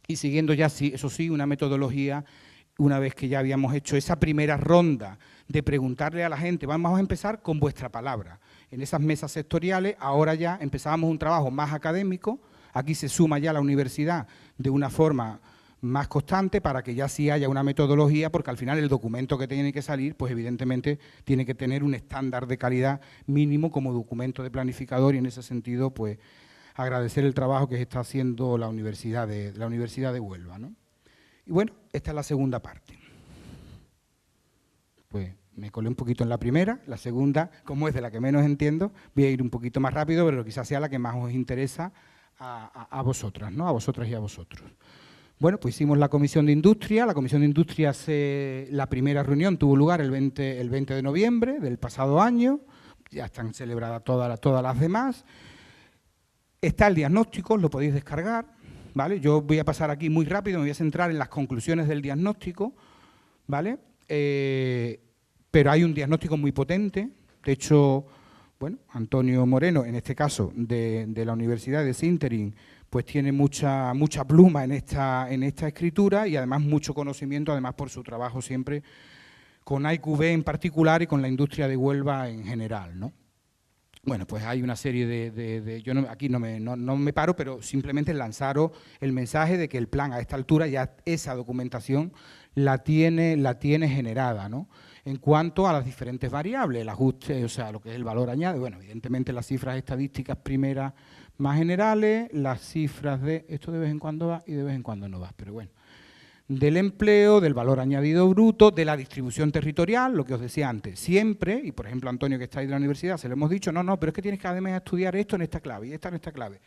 [SPEAKER 2] Y siguiendo ya, eso sí, una metodología, una vez que ya habíamos hecho esa primera ronda de preguntarle a la gente, vamos a empezar con vuestra palabra. En esas mesas sectoriales, ahora ya empezábamos un trabajo más académico, aquí se suma ya la universidad de una forma más constante para que ya sí haya una metodología, porque al final el documento que tiene que salir, pues evidentemente tiene que tener un estándar de calidad mínimo como documento de planificador y en ese sentido, pues agradecer el trabajo que está haciendo la Universidad de Huelva, ¿no? Y bueno, esta es la segunda parte. pues me colé un poquito en la primera. La segunda, como es de la que menos entiendo, voy a ir un poquito más rápido, pero quizás sea la que más os interesa a vosotras, ¿no? A vosotras y a vosotros. Bueno, pues hicimos la Comisión de Industria. La Comisión de Industria, la primera reunión tuvo lugar el 20 de noviembre del pasado año. Ya están celebradas todas las demás. Está el diagnóstico, lo podéis descargar, ¿vale? Yo voy a pasar aquí muy rápido, me voy a centrar en las conclusiones del diagnóstico, ¿vale? Pero hay un diagnóstico muy potente. De hecho, bueno, Antonio Moreno, en este caso de la Universidad de Sintering, pues tiene mucha pluma en esta escritura y además mucho conocimiento, además por su trabajo siempre con IQB en particular y con la industria de Huelva en general, ¿no? Bueno, pues hay una serie yo aquí no me paro, pero simplemente lanzaros el mensaje de que el plan a esta altura ya esa documentación la tiene generada, ¿no? En cuanto a las diferentes variables, el ajuste, o sea, lo que es el valor añadido, bueno, evidentemente las cifras estadísticas primeras más generales, las cifras de, esto de vez en cuando va y de vez en cuando no va, pero bueno, del empleo, del valor añadido bruto, de la distribución territorial, lo que os decía antes, siempre, y por ejemplo Antonio que está ahí de la universidad, se lo hemos dicho, no, pero es que tienes que además estudiar esto en esta clave y esta en esta clave.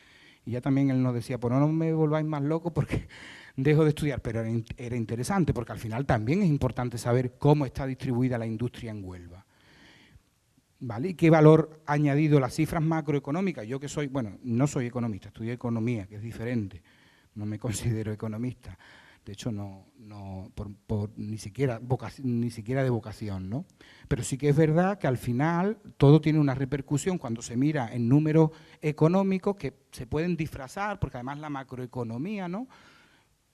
[SPEAKER 2] Y ya también él nos decía, pues no me volváis más loco porque dejo de estudiar, pero era interesante porque al final también es importante saber cómo está distribuida la industria en Huelva. ¿Vale? ¿Y qué valor añadido las cifras macroeconómicas? Yo que soy, bueno, no soy economista, estudié economía, que es diferente, no me considero economista. De hecho, ni siquiera de vocación, ¿no? Pero sí que es verdad que al final todo tiene una repercusión cuando se mira en números económicos que se pueden disfrazar, porque además la macroeconomía, ¿no?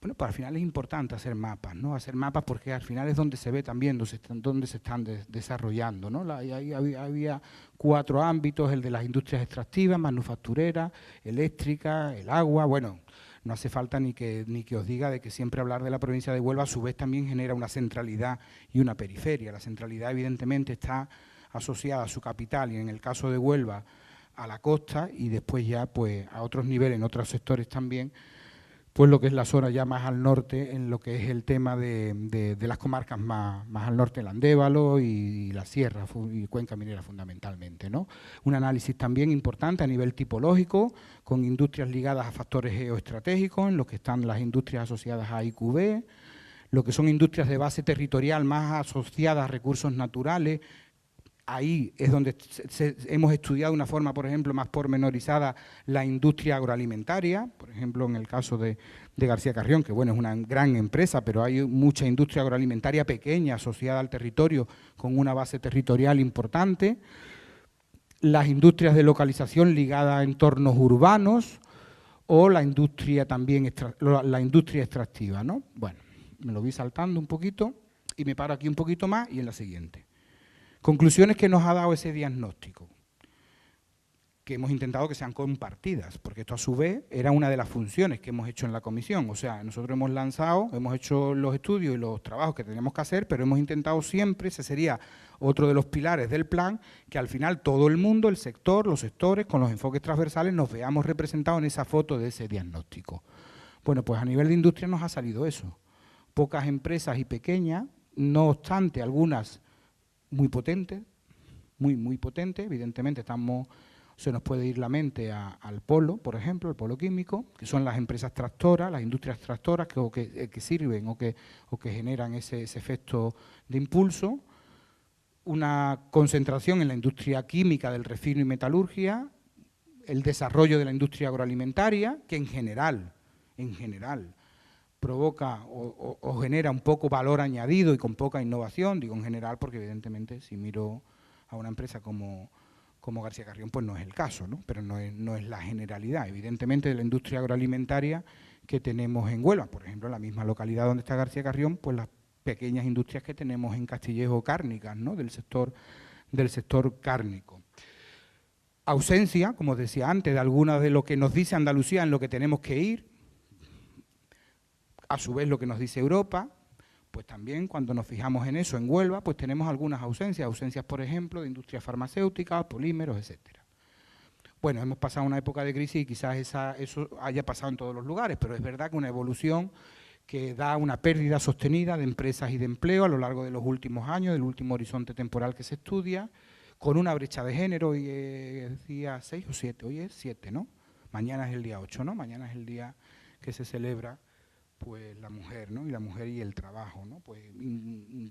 [SPEAKER 2] Bueno, pues al final es importante hacer mapas, ¿no? Hacer mapas porque al final es donde se ve también dónde se están desarrollando, ¿no? Ahí había 4 ámbitos, el de las industrias extractivas, manufactureras, eléctricas, el agua, bueno. No hace falta ni que os diga de que siempre hablar de la provincia de Huelva a su vez también genera una centralidad y una periferia. La centralidad evidentemente está asociada a su capital y en el caso de Huelva a la costa y después ya pues a otros niveles, en otros sectores también, pues lo que es la zona ya más al norte, en lo que es el tema de las comarcas más al norte, el Andévalo y la Sierra y Cuenca Minera fundamentalmente, ¿no? Un análisis también importante a nivel tipológico, con industrias ligadas a factores geoestratégicos, en lo que están las industrias asociadas a IQB, lo que son industrias de base territorial más asociadas a recursos naturales. Ahí es donde hemos estudiado de una forma, por ejemplo, más pormenorizada la industria agroalimentaria, por ejemplo, en el caso de García Carrión, que bueno, es una gran empresa, pero hay mucha industria agroalimentaria pequeña asociada al territorio con una base territorial importante. Las industrias de localización ligadas a entornos urbanos o la industria también, la industria extractiva, ¿no? Bueno, me lo voy saltando un poquito y me paro aquí un poquito más y en la siguiente. Conclusiones que nos ha dado ese diagnóstico, que hemos intentado que sean compartidas, porque esto a su vez era una de las funciones que hemos hecho en la comisión. O sea, nosotros hemos hecho los estudios y los trabajos que teníamos que hacer, pero hemos intentado siempre, ese sería otro de los pilares del plan, que al final todo el mundo, el sector, los sectores, con los enfoques transversales, nos veamos representados en esa foto de ese diagnóstico. Bueno, pues a nivel de industria nos ha salido eso. Pocas empresas y pequeñas, no obstante, algunas muy potentes, muy potentes, evidentemente se nos puede ir la mente al polo, por ejemplo, el polo químico, que son las empresas tractoras, las industrias tractoras que sirven o que generan ese efecto de impulso, una concentración en la industria química del refino y metalurgia, el desarrollo de la industria agroalimentaria, que en general, provoca o genera un poco valor añadido y con poca innovación, digo en general porque evidentemente si miro a una empresa como García Carrión, pues no es el caso, ¿no? Pero no es la generalidad, evidentemente de la industria agroalimentaria que tenemos en Huelva, por ejemplo, en la misma localidad donde está García Carrión, pues las pequeñas industrias que tenemos en Castillejo cárnicas, ¿no? del sector cárnico. Ausencia, como os decía antes, de alguna de lo que nos dice Andalucía en lo que tenemos que ir, a su vez lo que nos dice Europa, pues también cuando nos fijamos en eso, en Huelva, pues tenemos algunas ausencias, por ejemplo, de industrias farmacéuticas, polímeros, etcétera. Bueno, hemos pasado una época de crisis y quizás eso haya pasado en todos los lugares, pero es verdad que una evolución que da una pérdida sostenida de empresas y de empleo a lo largo de los últimos años, del último horizonte temporal que se estudia, con una brecha de género. Hoy es día 6 o 7, hoy es 7, ¿no? Mañana es el día 8, ¿no? Mañana es el día que se celebra pues la mujer, ¿no? Y la mujer y el trabajo, ¿no? Pues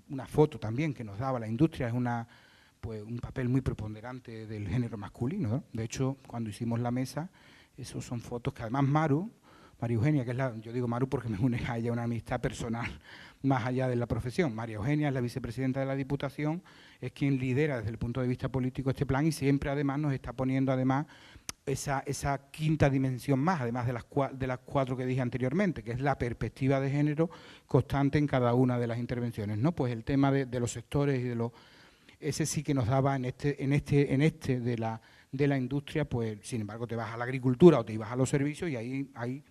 [SPEAKER 2] una foto también que nos daba la industria es pues un papel muy preponderante del género masculino, ¿no? De hecho, cuando hicimos la mesa, esos son fotos que además María Eugenia, que es yo digo Maru porque me une a ella una amistad personal más allá de la profesión. María Eugenia es la vicepresidenta de la Diputación, es quien lidera desde el punto de vista político este plan y siempre además nos está poniendo además esa quinta dimensión más, además de las 4 que dije anteriormente, que es la perspectiva de género constante en cada una de las intervenciones, ¿no? Pues el tema de los sectores y de los... Ese sí que nos daba en este de la industria, pues sin embargo te vas a la agricultura o te ibas a los servicios y ahí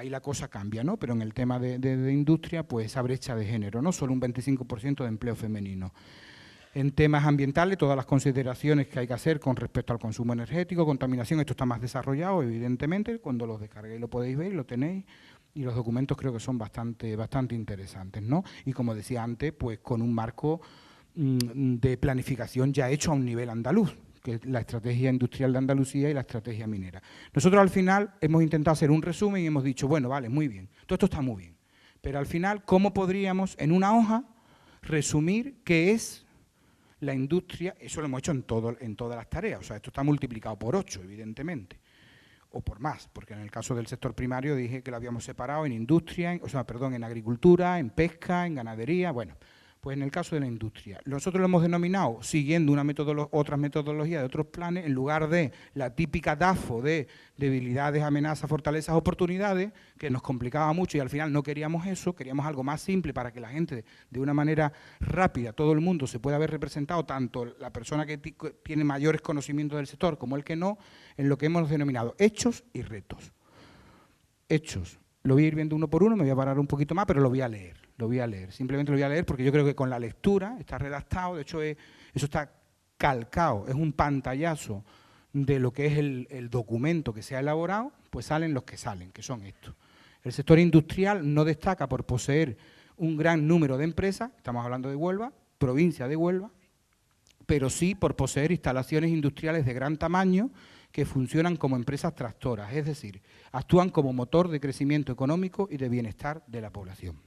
[SPEAKER 2] la cosa cambia, ¿no? Pero en el tema de industria, pues esa brecha de género, ¿no? Solo un 25% de empleo femenino. En temas ambientales, todas las consideraciones que hay que hacer con respecto al consumo energético, contaminación, esto está más desarrollado, evidentemente, cuando los descarguéis lo podéis ver, lo tenéis, y los documentos creo que son bastante interesantes, ¿no? Y como decía antes, pues con un marco de planificación ya hecho a un nivel andaluz, que es la estrategia industrial de Andalucía y la estrategia minera. Nosotros al final hemos intentado hacer un resumen y hemos dicho, bueno, vale, muy bien, todo esto está muy bien, pero al final, ¿cómo podríamos en una hoja resumir qué es la industria? Eso lo hemos hecho en todas las tareas, o sea, esto está multiplicado por 8, evidentemente, o por más, porque en el caso del sector primario dije que lo habíamos separado en industria, en agricultura, en pesca, en ganadería, bueno. Pues en el caso de la industria, nosotros lo hemos denominado, siguiendo otras metodologías de otros planes, en lugar de la típica DAFO de debilidades, amenazas, fortalezas, oportunidades, que nos complicaba mucho y al final no queríamos eso, queríamos algo más simple para que la gente, de una manera rápida, todo el mundo se pueda ver representado, tanto la persona que tiene mayores conocimientos del sector como el que no, en lo que hemos denominado hechos y retos. Hechos. Lo voy a ir viendo uno por uno, me voy a parar un poquito más, pero lo voy a leer. Simplemente lo voy a leer porque yo creo que con la lectura está redactado, de hecho eso está calcado, es un pantallazo de lo que es el documento que se ha elaborado, pues salen los que salen, que son estos. El sector industrial no destaca por poseer un gran número de empresas, estamos hablando de Huelva, provincia de Huelva, pero sí por poseer instalaciones industriales de gran tamaño que funcionan como empresas tractoras, es decir, actúan como motor de crecimiento económico y de bienestar de la población.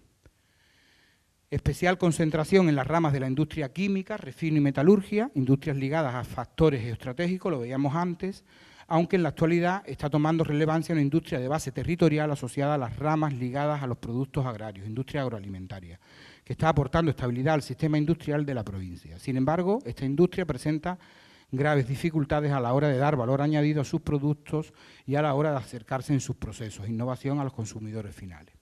[SPEAKER 2] Especial concentración en las ramas de la industria química, refino y metalurgia, industrias ligadas a factores geoestratégicos, lo veíamos antes, aunque en la actualidad está tomando relevancia una industria de base territorial asociada a las ramas ligadas a los productos agrarios, industria agroalimentaria, que está aportando estabilidad al sistema industrial de la provincia. Sin embargo, esta industria presenta graves dificultades a la hora de dar valor añadido a sus productos y a la hora de acercarse en sus procesos, innovación a los consumidores finales.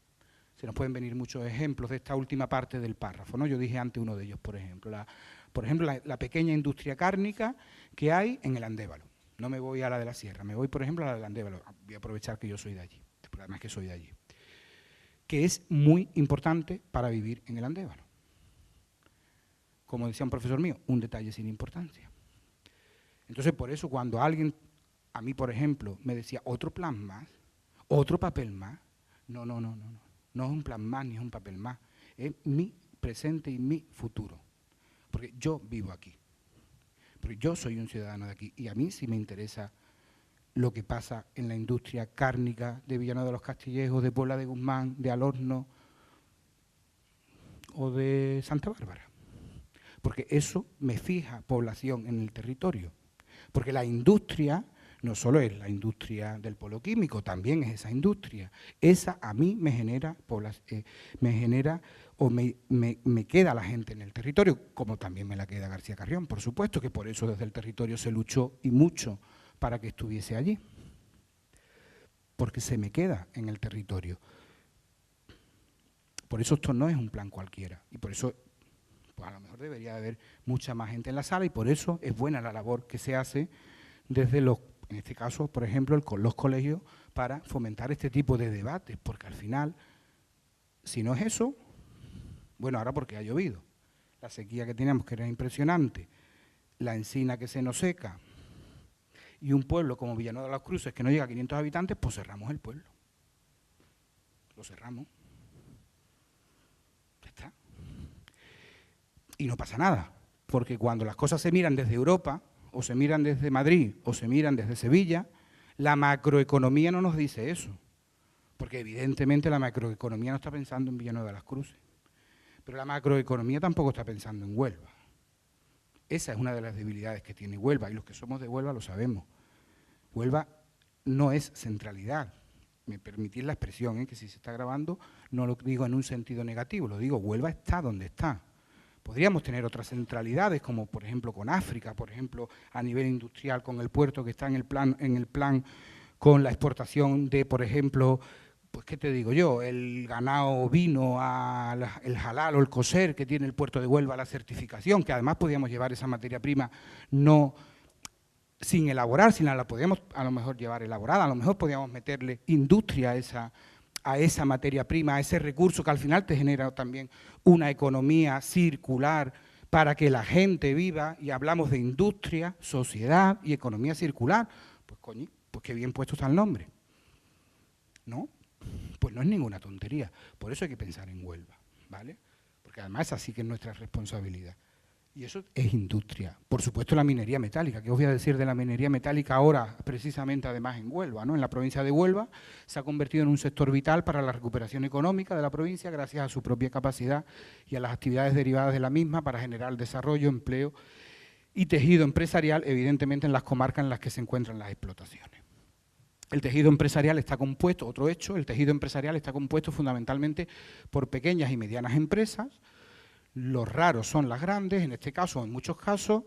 [SPEAKER 2] Se nos pueden venir muchos ejemplos de esta última parte del párrafo, ¿no? Yo dije antes uno de ellos, por ejemplo, la pequeña industria cárnica que hay en el Andévalo. No me voy a la de la Sierra, me voy, por ejemplo, a la del Andévalo. Voy a aprovechar que yo soy de allí, además que soy de allí. Que es muy importante para vivir en el Andévalo. Como decía un profesor mío, un detalle sin importancia. Entonces, por eso, cuando alguien, a mí, por ejemplo, me decía otro plan más, otro papel más, no es un plan más ni es un papel más, es mi presente y mi futuro, porque yo vivo aquí, porque yo soy un ciudadano de aquí y a mí sí me interesa lo que pasa en la industria cárnica de Villanueva de los Castillejos, de Puebla de Guzmán, de Alhorno o de Santa Bárbara, porque eso me fija población en el territorio, porque la industria no solo es la industria del polo químico, también es esa industria. Esa a mí me genera me queda la gente en el territorio, como también me la queda García Carrión, por supuesto, que por eso desde el territorio se luchó y mucho para que estuviese allí, porque se me queda en el territorio. Por eso esto no es un plan cualquiera, y por eso pues a lo mejor debería haber mucha más gente en la sala, y por eso es buena la labor que se hace desde en este caso, por ejemplo, con los colegios, para fomentar este tipo de debates, porque al final, si no es eso, bueno, ahora porque ha llovido, la sequía que teníamos que era impresionante, la encina que se nos seca, y un pueblo como Villanueva de las Cruces que no llega a 500 habitantes, pues cerramos el pueblo. Lo cerramos. Y no pasa nada, porque cuando las cosas se miran desde Europa, o se miran desde Madrid, o se miran desde Sevilla, la macroeconomía no nos dice eso. Porque evidentemente la macroeconomía no está pensando en Villanueva de las Cruces. Pero la macroeconomía tampoco está pensando en Huelva. Esa es una de las debilidades que tiene Huelva, y los que somos de Huelva lo sabemos. Huelva no es centralidad. Me permitís la expresión, que si se está grabando no lo digo en un sentido negativo, lo digo, Huelva está donde está. Podríamos tener otras centralidades, como por ejemplo con África, por ejemplo a nivel industrial con el puerto que está en el plan con la exportación de, por ejemplo, pues qué te digo yo, el ganado ovino, el halal o el kosher que tiene el puerto de Huelva, la certificación, que además podríamos llevar esa materia prima no sin elaborar, sino la podríamos a lo mejor llevar elaborada, a lo mejor podríamos meterle industria a esa materia prima, a ese recurso que al final te genera también una economía circular para que la gente viva, y hablamos de industria, sociedad y economía circular. Pues coño, pues qué bien puesto está el nombre, ¿no? Pues no es ninguna tontería, por eso hay que pensar en Huelva, ¿vale? Porque además así que es nuestra responsabilidad. Y eso es industria. Por supuesto la minería metálica. ¿Qué os voy a decir de la minería metálica ahora, precisamente además en Huelva, ¿no? En la provincia de Huelva se ha convertido en un sector vital para la recuperación económica de la provincia gracias a su propia capacidad y a las actividades derivadas de la misma para generar desarrollo, empleo y tejido empresarial, evidentemente en las comarcas en las que se encuentran las explotaciones. El tejido empresarial está compuesto, otro hecho, el tejido empresarial está compuesto fundamentalmente por pequeñas y medianas empresas. Los raros son las grandes, en este caso, en muchos casos,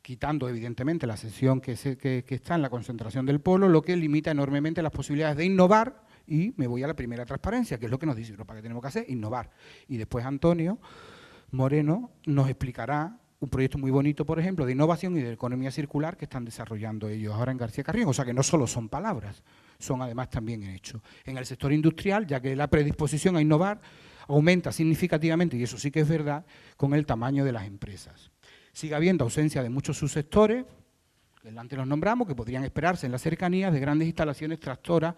[SPEAKER 2] quitando evidentemente la sección que está en la concentración del polo, lo que limita enormemente las posibilidades de innovar, y me voy a la primera transparencia, que es lo que nos dice Europa que tenemos que hacer, innovar. Y después Antonio Moreno nos explicará un proyecto muy bonito, por ejemplo, de innovación y de economía circular que están desarrollando ellos ahora en García Carrión. O sea que no solo son palabras, son además también hechos. En el sector industrial, ya que la predisposición a innovar aumenta significativamente, y eso sí que es verdad, con el tamaño de las empresas. Sigue habiendo ausencia de muchos subsectores, que antes los nombramos, que podrían esperarse en las cercanías de grandes instalaciones tractoras,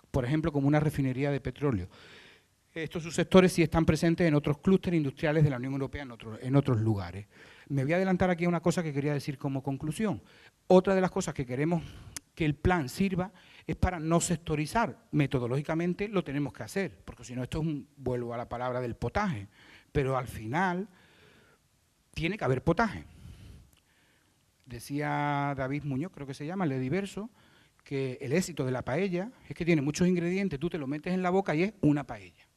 [SPEAKER 2] por ejemplo, como una refinería de petróleo. Estos subsectores sí están presentes en otros clústeres industriales de la Unión Europea, en otros lugares. Me voy a adelantar aquí a una cosa que quería decir como conclusión. Otra de las cosas que queremos que el plan sirva es para no sectorizar. Metodológicamente lo tenemos que hacer, porque si no esto es vuelvo a la palabra del potaje, pero al final tiene que haber potaje. Decía David Muñoz, creo que se llama, el de Diverso, que el éxito de la paella es que tiene muchos ingredientes, tú te lo metes en la boca y es una paella.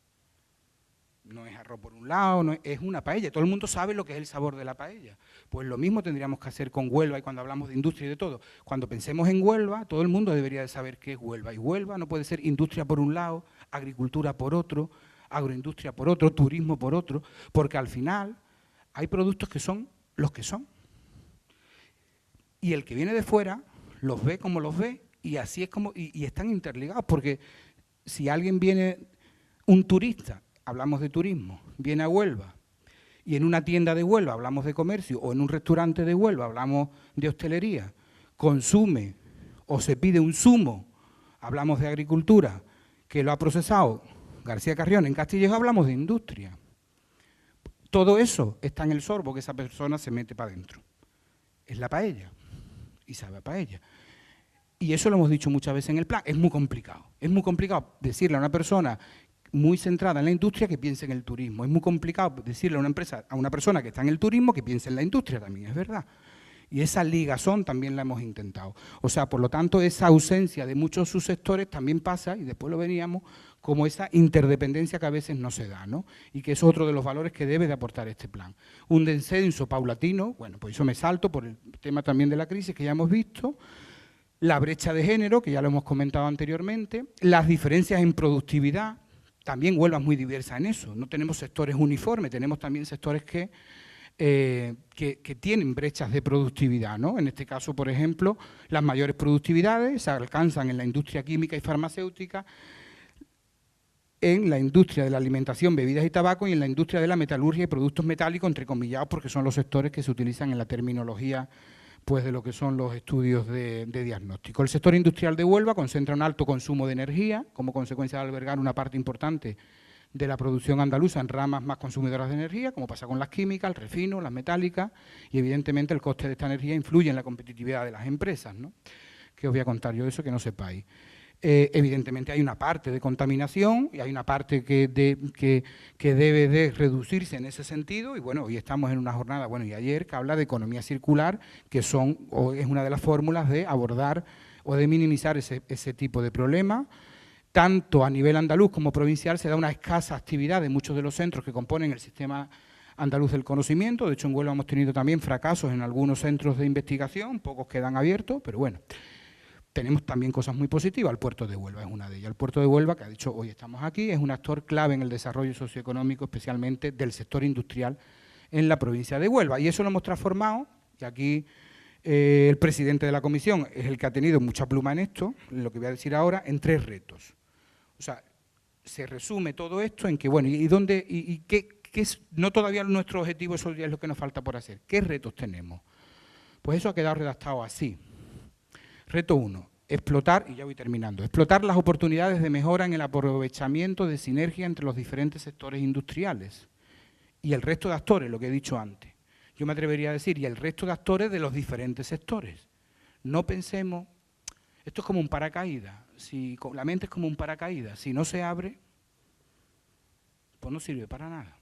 [SPEAKER 2] No es arroz por un lado, no es una paella. Todo el mundo sabe lo que es el sabor de la paella. Pues lo mismo tendríamos que hacer con Huelva, y cuando hablamos de industria y de todo. Cuando pensemos en Huelva, todo el mundo debería de saber qué es Huelva. Y Huelva no puede ser industria por un lado, agricultura por otro, agroindustria por otro, turismo por otro, porque al final hay productos que son los que son. Y el que viene de fuera los ve como los ve, y así es como, y están interligados, porque si alguien viene, un turista, hablamos de turismo, viene a Huelva, y en una tienda de Huelva hablamos de comercio, o en un restaurante de Huelva hablamos de hostelería, consume o se pide un zumo, hablamos de agricultura, que lo ha procesado García Carrión, en Castillejo hablamos de industria. Todo eso está en el sorbo que esa persona se mete para adentro. Es la paella, y sabe a paella. Y eso lo hemos dicho muchas veces en el plan, es muy complicado decirle a una persona muy centrada en la industria que piense en el turismo, es muy complicado decirle a una persona que está en el turismo que piense en la industria, también es verdad. Y esa ligazón también la hemos intentado. O sea, por lo tanto, esa ausencia de muchos subsectores también pasa, y después lo veníamos, como esa interdependencia que a veces no se da, ¿no? Y que es otro de los valores que debe de aportar este plan. Un descenso paulatino, bueno, pues eso me salto por el tema también de la crisis que ya hemos visto, la brecha de género, que ya lo hemos comentado anteriormente, las diferencias en productividad, también Huelva es muy diversa en eso, no tenemos sectores uniformes, tenemos también sectores que tienen brechas de productividad, ¿no? En este caso, por ejemplo, las mayores productividades se alcanzan en la industria química y farmacéutica, en la industria de la alimentación, bebidas y tabaco, y en la industria de la metalurgia y productos metálicos, entrecomillados, porque son los sectores que se utilizan en la terminología pues de lo que son los estudios de diagnóstico. El sector industrial de Huelva concentra un alto consumo de energía, como consecuencia de albergar una parte importante de la producción andaluza en ramas más consumidoras de energía, como pasa con las químicas, el refino, las metálicas, y evidentemente el coste de esta energía influye en la competitividad de las empresas, ¿no? Que os voy a contar yo eso que no sepáis. Evidentemente hay una parte de contaminación y hay una parte que debe de reducirse en ese sentido, y bueno, hoy estamos en una jornada, bueno, y ayer, que habla de economía circular, que es una de las fórmulas de abordar o de minimizar ese tipo de problemas. Tanto a nivel andaluz como provincial se da una escasa actividad en muchos de los centros que componen el sistema andaluz del conocimiento. De hecho, en Huelva hemos tenido también fracasos en algunos centros de investigación, pocos quedan abiertos, pero bueno. Tenemos también cosas muy positivas. El puerto de Huelva es una de ellas. El puerto de Huelva, que ha dicho hoy estamos aquí, es un actor clave en el desarrollo socioeconómico, especialmente del sector industrial en la provincia de Huelva. Y eso lo hemos transformado, y aquí el presidente de la comisión es el que ha tenido mucha pluma en esto, lo que voy a decir ahora, en 3 retos. O sea, se resume todo esto en que, bueno, ¿y qué es? No todavía nuestro objetivo, eso es lo que nos falta por hacer. ¿Qué retos tenemos? Pues eso ha quedado redactado así. Reto 1, explotar, y ya voy terminando, explotar las oportunidades de mejora en el aprovechamiento de sinergia entre los diferentes sectores industriales y el resto de actores, lo que he dicho antes. Yo me atrevería a decir, y el resto de actores de los diferentes sectores. No pensemos, esto es como un paracaídas, la mente es como un paracaídas, si no se abre, pues no sirve para nada.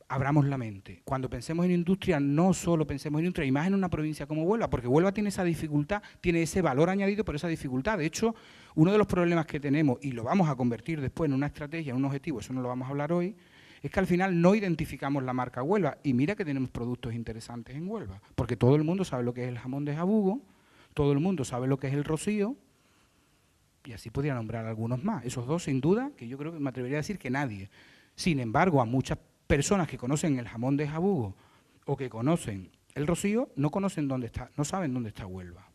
[SPEAKER 2] Abramos la mente. Cuando pensemos en industria, no solo pensemos en industria, y más en una provincia como Huelva, porque Huelva tiene esa dificultad, tiene ese valor añadido por esa dificultad. De hecho, uno de los problemas que tenemos, y lo vamos a convertir después en una estrategia, en un objetivo, eso no lo vamos a hablar hoy, es que al final no identificamos la marca Huelva. Y mira que tenemos productos interesantes en Huelva, porque todo el mundo sabe lo que es el jamón de jabugo, todo el mundo sabe lo que es el rocío, y así podría nombrar algunos más. Esos 2, sin duda, que yo creo que me atrevería a decir que nadie. Sin embargo, a muchas personas que conocen el jamón de jabugo o que conocen el rocío, no conocen dónde está, no saben dónde está Huelva.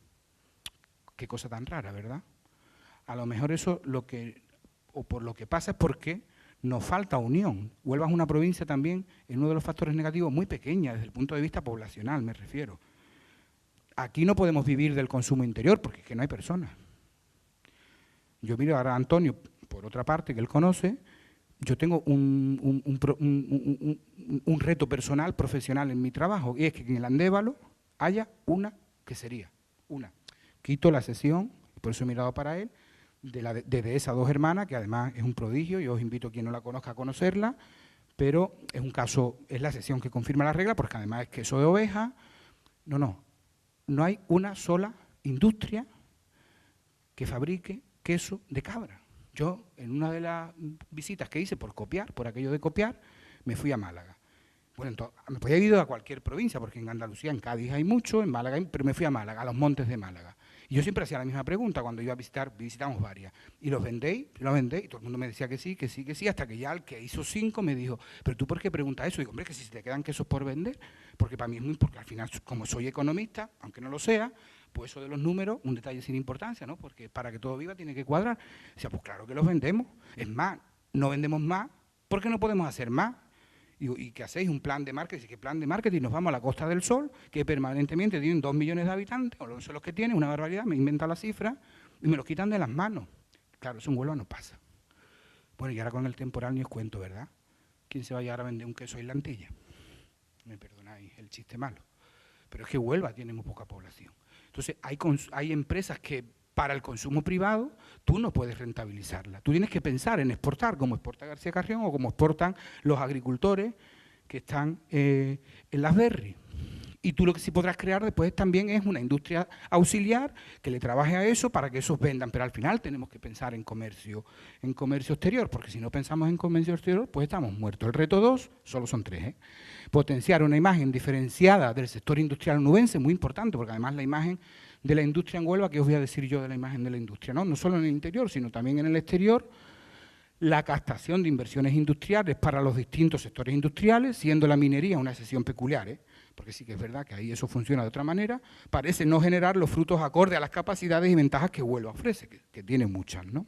[SPEAKER 2] Qué cosa tan rara, ¿verdad? A lo mejor eso por lo que pasa es porque nos falta unión. Huelva es una provincia también, en uno de los factores negativos, muy pequeña, desde el punto de vista poblacional, me refiero. Aquí no podemos vivir del consumo interior, porque es que no hay personas. Yo miro ahora a Antonio, por otra parte, que él conoce. Yo tengo un reto personal, profesional en mi trabajo, y es que en el Andévalo haya una quesería, una. Quito la sesión, por eso he mirado para él, de esas 2 hermanas, que además es un prodigio, yo os invito a quien no la conozca a conocerla, pero es un caso, es la sesión que confirma la regla, porque además es queso de oveja. No hay una sola industria que fabrique queso de cabra. Yo, en una de las visitas que hice por aquello de copiar, me fui a Málaga. Bueno, entonces, me podía haber ido a cualquier provincia, porque en Andalucía, en Cádiz hay mucho, en Málaga, pero me fui a Málaga, a los montes de Málaga. Y yo siempre hacía la misma pregunta cuando iba a visitamos varias. ¿Y los vendéis? ¿Los vendéis? Y todo el mundo me decía que sí, que sí, que sí, hasta que ya el que hizo 5 me dijo, ¿pero tú por qué preguntas eso? Y digo, hombre, que si se te quedan quesos por vender, porque para mí es muy importante, al final, como soy economista, aunque no lo sea, pues eso de los números, un detalle sin importancia, ¿no? Porque para que todo viva tiene que cuadrar. O sea, pues claro que los vendemos. Es más, no vendemos más porque no podemos hacer más. ¿Y qué hacéis? Un plan de marketing. ¿Qué plan de marketing? Nos vamos a la Costa del Sol, que permanentemente tienen 2 millones de habitantes, o no sé los que tienen, una barbaridad, me inventan la cifra, y me los quitan de las manos. Claro, eso en Huelva no pasa. Bueno, y ahora con el temporal ni os cuento, ¿verdad? ¿Quién se va a llegar a vender un queso aislantilla? Me perdonáis el chiste malo. Pero es que Huelva tiene muy poca población. Entonces, hay empresas que para el consumo privado tú no puedes rentabilizarla. Tú tienes que pensar en exportar, como exporta García Carrión o como exportan los agricultores que están en las berries. Y tú lo que sí podrás crear después también es una industria auxiliar que le trabaje a eso para que esos vendan. Pero al final tenemos que pensar en comercio exterior, porque si no pensamos en comercio exterior, pues estamos muertos. El reto 2, solo son 3, potenciar una imagen diferenciada del sector industrial onubense, muy importante, porque además la imagen de la industria en Huelva, ¿qué os voy a decir yo de la imagen de la industria? No solo en el interior, sino también en el exterior, la captación de inversiones industriales para los distintos sectores industriales, siendo la minería una excepción peculiar, porque sí que es verdad que ahí eso funciona de otra manera, parece no generar los frutos acordes a las capacidades y ventajas que Huelva ofrece, que tiene muchas, ¿no?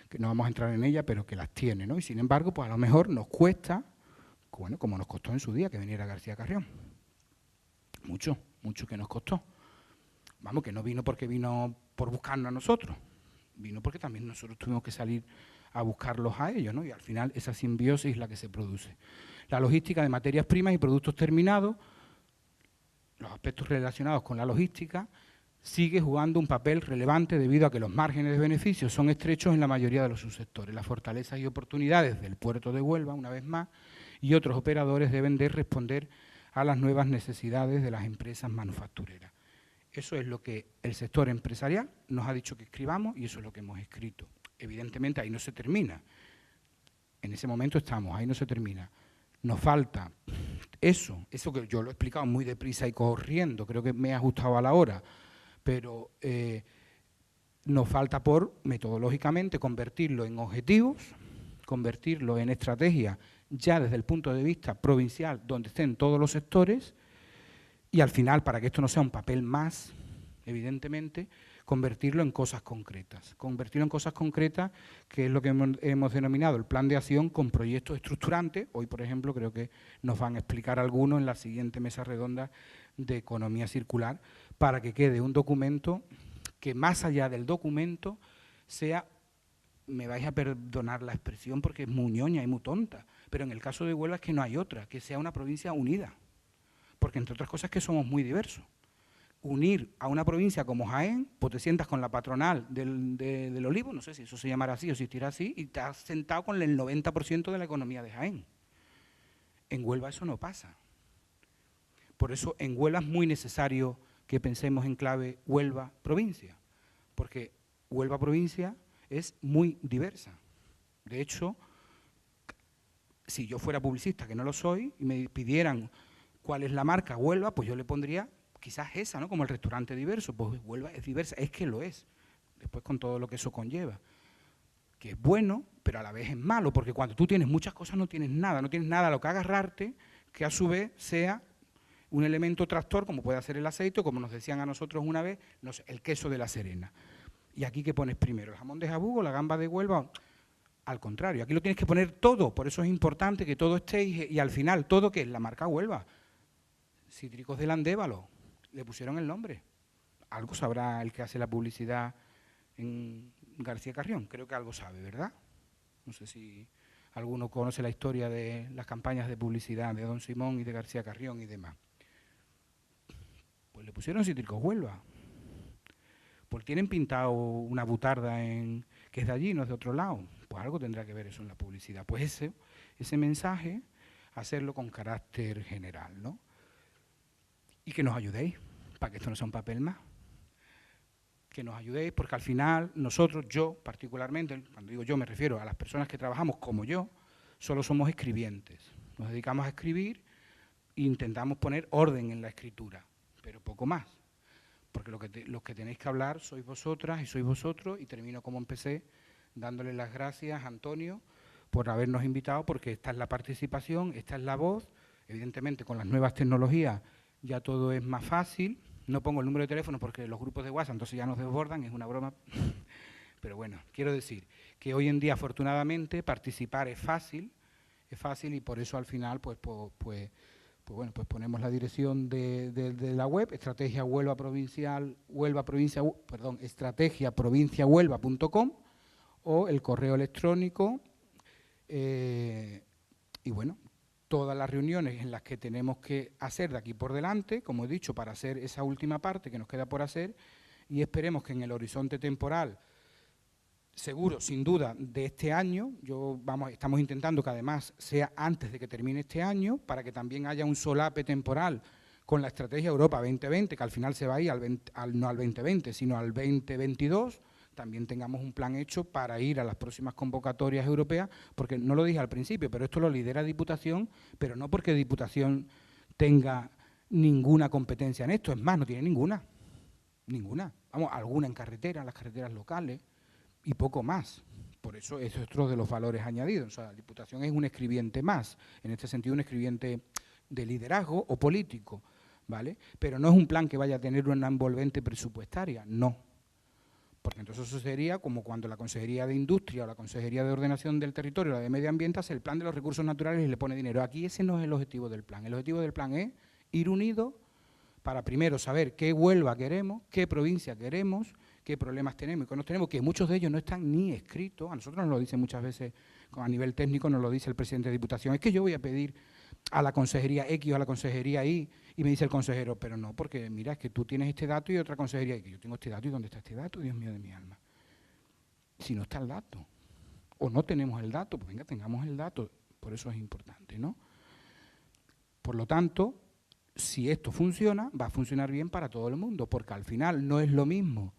[SPEAKER 2] Que no vamos a entrar en ellas, pero que las tiene, ¿no? Y sin embargo, pues a lo mejor nos cuesta, bueno, como nos costó en su día que viniera García Carrión. Mucho que nos costó. Vamos, que no vino porque vino por buscarnos a nosotros, vino porque también nosotros tuvimos que salir a buscarlos a ellos, ¿no? Y al final esa simbiosis es la que se produce. La logística de materias primas y productos terminados, los aspectos relacionados con la logística, sigue jugando un papel relevante debido a que los márgenes de beneficios son estrechos en la mayoría de los subsectores. Las fortalezas y oportunidades del puerto de Huelva, una vez más, y otros operadores deben de responder a las nuevas necesidades de las empresas manufactureras. Eso es lo que el sector empresarial nos ha dicho que escribamos y eso es lo que hemos escrito. Evidentemente ahí no se termina. En ese momento estamos, ahí no se termina. Nos falta eso que yo lo he explicado muy deprisa y corriendo, creo que me he ajustado a la hora, pero nos falta por, metodológicamente, convertirlo en objetivos, convertirlo en estrategia ya desde el punto de vista provincial, donde estén todos los sectores, y al final, para que esto no sea un papel más, evidentemente, convertirlo en cosas concretas. Convertirlo en cosas concretas, que es lo que hemos denominado el plan de acción con proyectos estructurantes. Hoy, por ejemplo, creo que nos van a explicar algunos en la siguiente mesa redonda de economía circular, para que quede un documento que más allá del documento sea, me vais a perdonar la expresión porque es muy ñoña y muy tonta, pero en el caso de Huelva es que no hay otra, que sea una provincia unida, porque entre otras cosas es que somos muy diversos. Unir a una provincia como Jaén, pues te sientas con la patronal del olivo, no sé si eso se llamará así o si estirá así, y te has sentado con el 90% de la economía de Jaén. En Huelva eso no pasa. Por eso en Huelva es muy necesario que pensemos en clave Huelva provincia, porque Huelva provincia es muy diversa. De hecho, si yo fuera publicista, que no lo soy, y me pidieran cuál es la marca Huelva, pues yo le pondría quizás esa, ¿no? Como el restaurante diverso, pues Huelva es diversa, es que lo es, después con todo lo que eso conlleva, que es bueno, pero a la vez es malo, porque cuando tú tienes muchas cosas no tienes nada a lo que agarrarte, que a su vez sea un elemento tractor, como puede ser el aceite, como nos decían a nosotros una vez, no sé, el queso de La Serena. ¿Y aquí qué pones primero? ¿El jamón de Jabugo, la gamba de Huelva? Al contrario, aquí lo tienes que poner todo, por eso es importante que todo esté y al final todo, que es la marca Huelva. Cítricos del Andévalo, le pusieron el nombre. Algo sabrá el que hace la publicidad en García Carrión, creo que algo sabe, ¿verdad? No sé si alguno conoce la historia de las campañas de publicidad de Don Simón y de García Carrión y demás. Pues le pusieron Cítricos Huelva. Pues tienen pintado una butarda que es de allí, no es de otro lado. Pues algo tendrá que ver eso en la publicidad. Pues ese mensaje, hacerlo con carácter general, ¿no? Y que nos ayudéis, para que esto no sea un papel más. Que nos ayudéis, porque al final nosotros, yo particularmente, cuando digo yo me refiero a las personas que trabajamos como yo, solo somos escribientes. Nos dedicamos a escribir e intentamos poner orden en la escritura, pero poco más. Porque los que tenéis que hablar sois vosotras y sois vosotros, y termino como empecé, dándole las gracias a Antonio por habernos invitado, porque esta es la participación, esta es la voz. Evidentemente, con las nuevas tecnologías ya todo es más fácil. No pongo el número de teléfono porque los grupos de WhatsApp entonces ya nos desbordan, es una broma. Pero bueno, quiero decir que hoy en día, afortunadamente, participar es fácil y por eso al final, pues ponemos la dirección de la web, estrategiaprovinciahuelva.com o el correo electrónico, y bueno, todas las reuniones en las que tenemos que hacer de aquí por delante, como he dicho, para hacer esa última parte que nos queda por hacer, y esperemos que en el horizonte temporal, seguro, sin duda, de este año, estamos intentando que además sea antes de que termine este año, para que también haya un solape temporal con la Estrategia Europa 2020, que al final se va a ir no al 2020, sino al 2022, también tengamos un plan hecho para ir a las próximas convocatorias europeas, porque no lo dije al principio, pero esto lo lidera Diputación, pero no porque Diputación tenga ninguna competencia en esto, es más, no tiene ninguna. Vamos, alguna en carretera, las carreteras locales, y poco más. Por eso es otro de los valores añadidos. O sea, la Diputación es un escribiente más, en este sentido un escribiente de liderazgo o político, ¿vale? Pero no es un plan que vaya a tener una envolvente presupuestaria, no. Porque entonces eso sería como cuando la Consejería de Industria o la Consejería de Ordenación del Territorio o la de Medio Ambiente hace el plan de los recursos naturales y le pone dinero. Aquí ese no es el objetivo del plan. El objetivo del plan es ir unidos para primero saber qué Huelva queremos, qué provincia queremos, qué problemas tenemos y qué no tenemos, que muchos de ellos no están ni escritos. A nosotros nos lo dicen muchas veces, a nivel técnico nos lo dice el presidente de Diputación, es que yo voy a pedir a la consejería X o a la consejería Y, y me dice el consejero, pero no, porque mira, es que tú tienes este dato y otra consejería, y que yo tengo este dato, ¿y dónde está este dato? Dios mío de mi alma. Si no está el dato, o no tenemos el dato, pues venga, tengamos el dato, por eso es importante, ¿no? Por lo tanto, si esto funciona, va a funcionar bien para todo el mundo, porque al final no es lo mismo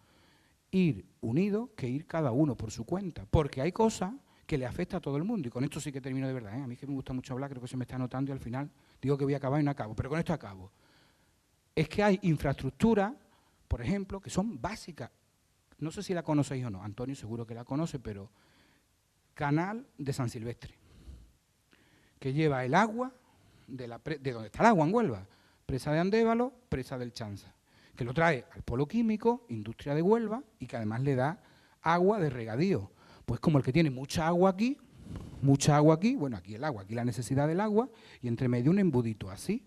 [SPEAKER 2] ir unido que ir cada uno por su cuenta, porque hay cosas que le afecta a todo el mundo, y con esto sí que termino de verdad, ¿eh? A mí es que me gusta mucho hablar, creo que se me está notando y al final digo que voy a acabar y no acabo, pero con esto acabo. Es que hay infraestructuras, por ejemplo, que son básicas, no sé si la conocéis o no, Antonio seguro que la conoce, pero Canal de San Silvestre, que lleva el agua de donde está el agua en Huelva, presa de Andévalo, presa del Chanza, que lo trae al polo químico, industria de Huelva, y que además le da agua de regadío. Pues como el que tiene mucha agua aquí, bueno, aquí el agua, aquí la necesidad del agua, y entre medio un embudito así,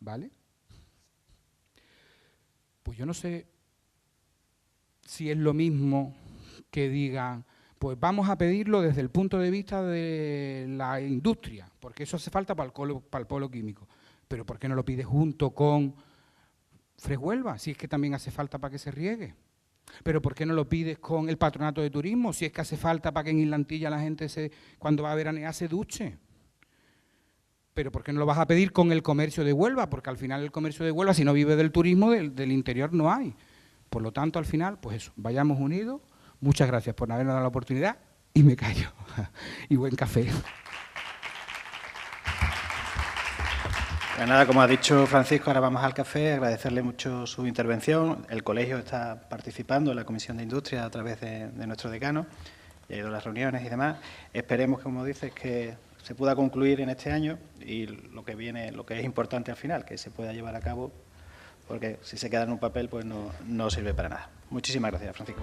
[SPEAKER 2] ¿vale? Pues yo no sé si es lo mismo que digan, pues vamos a pedirlo desde el punto de vista de la industria, porque eso hace falta para el polo químico. Pero ¿por qué no lo pides junto con Fresh Huelva, si es que también hace falta para que se riegue? Pero ¿por qué no lo pides con el patronato de turismo, si es que hace falta para que en Islantilla la gente cuando va a veranear se duche? Pero ¿por qué no lo vas a pedir con el comercio de Huelva? Porque al final el comercio de Huelva, si no vive del turismo, del interior no hay. Por lo tanto, al final, pues eso, vayamos unidos. Muchas gracias por habernos dado la oportunidad y me callo. Y buen café.
[SPEAKER 1] Pues nada, como ha dicho Francisco, ahora vamos al café, agradecerle mucho su intervención. El colegio está participando en la Comisión de Industria a través de nuestro decano, ya ha ido a las reuniones y demás. Esperemos, como dices, que se pueda concluir en este año y lo que viene, lo que es importante al final, que se pueda llevar a cabo, porque si se queda en un papel, pues no sirve para nada. Muchísimas gracias, Francisco.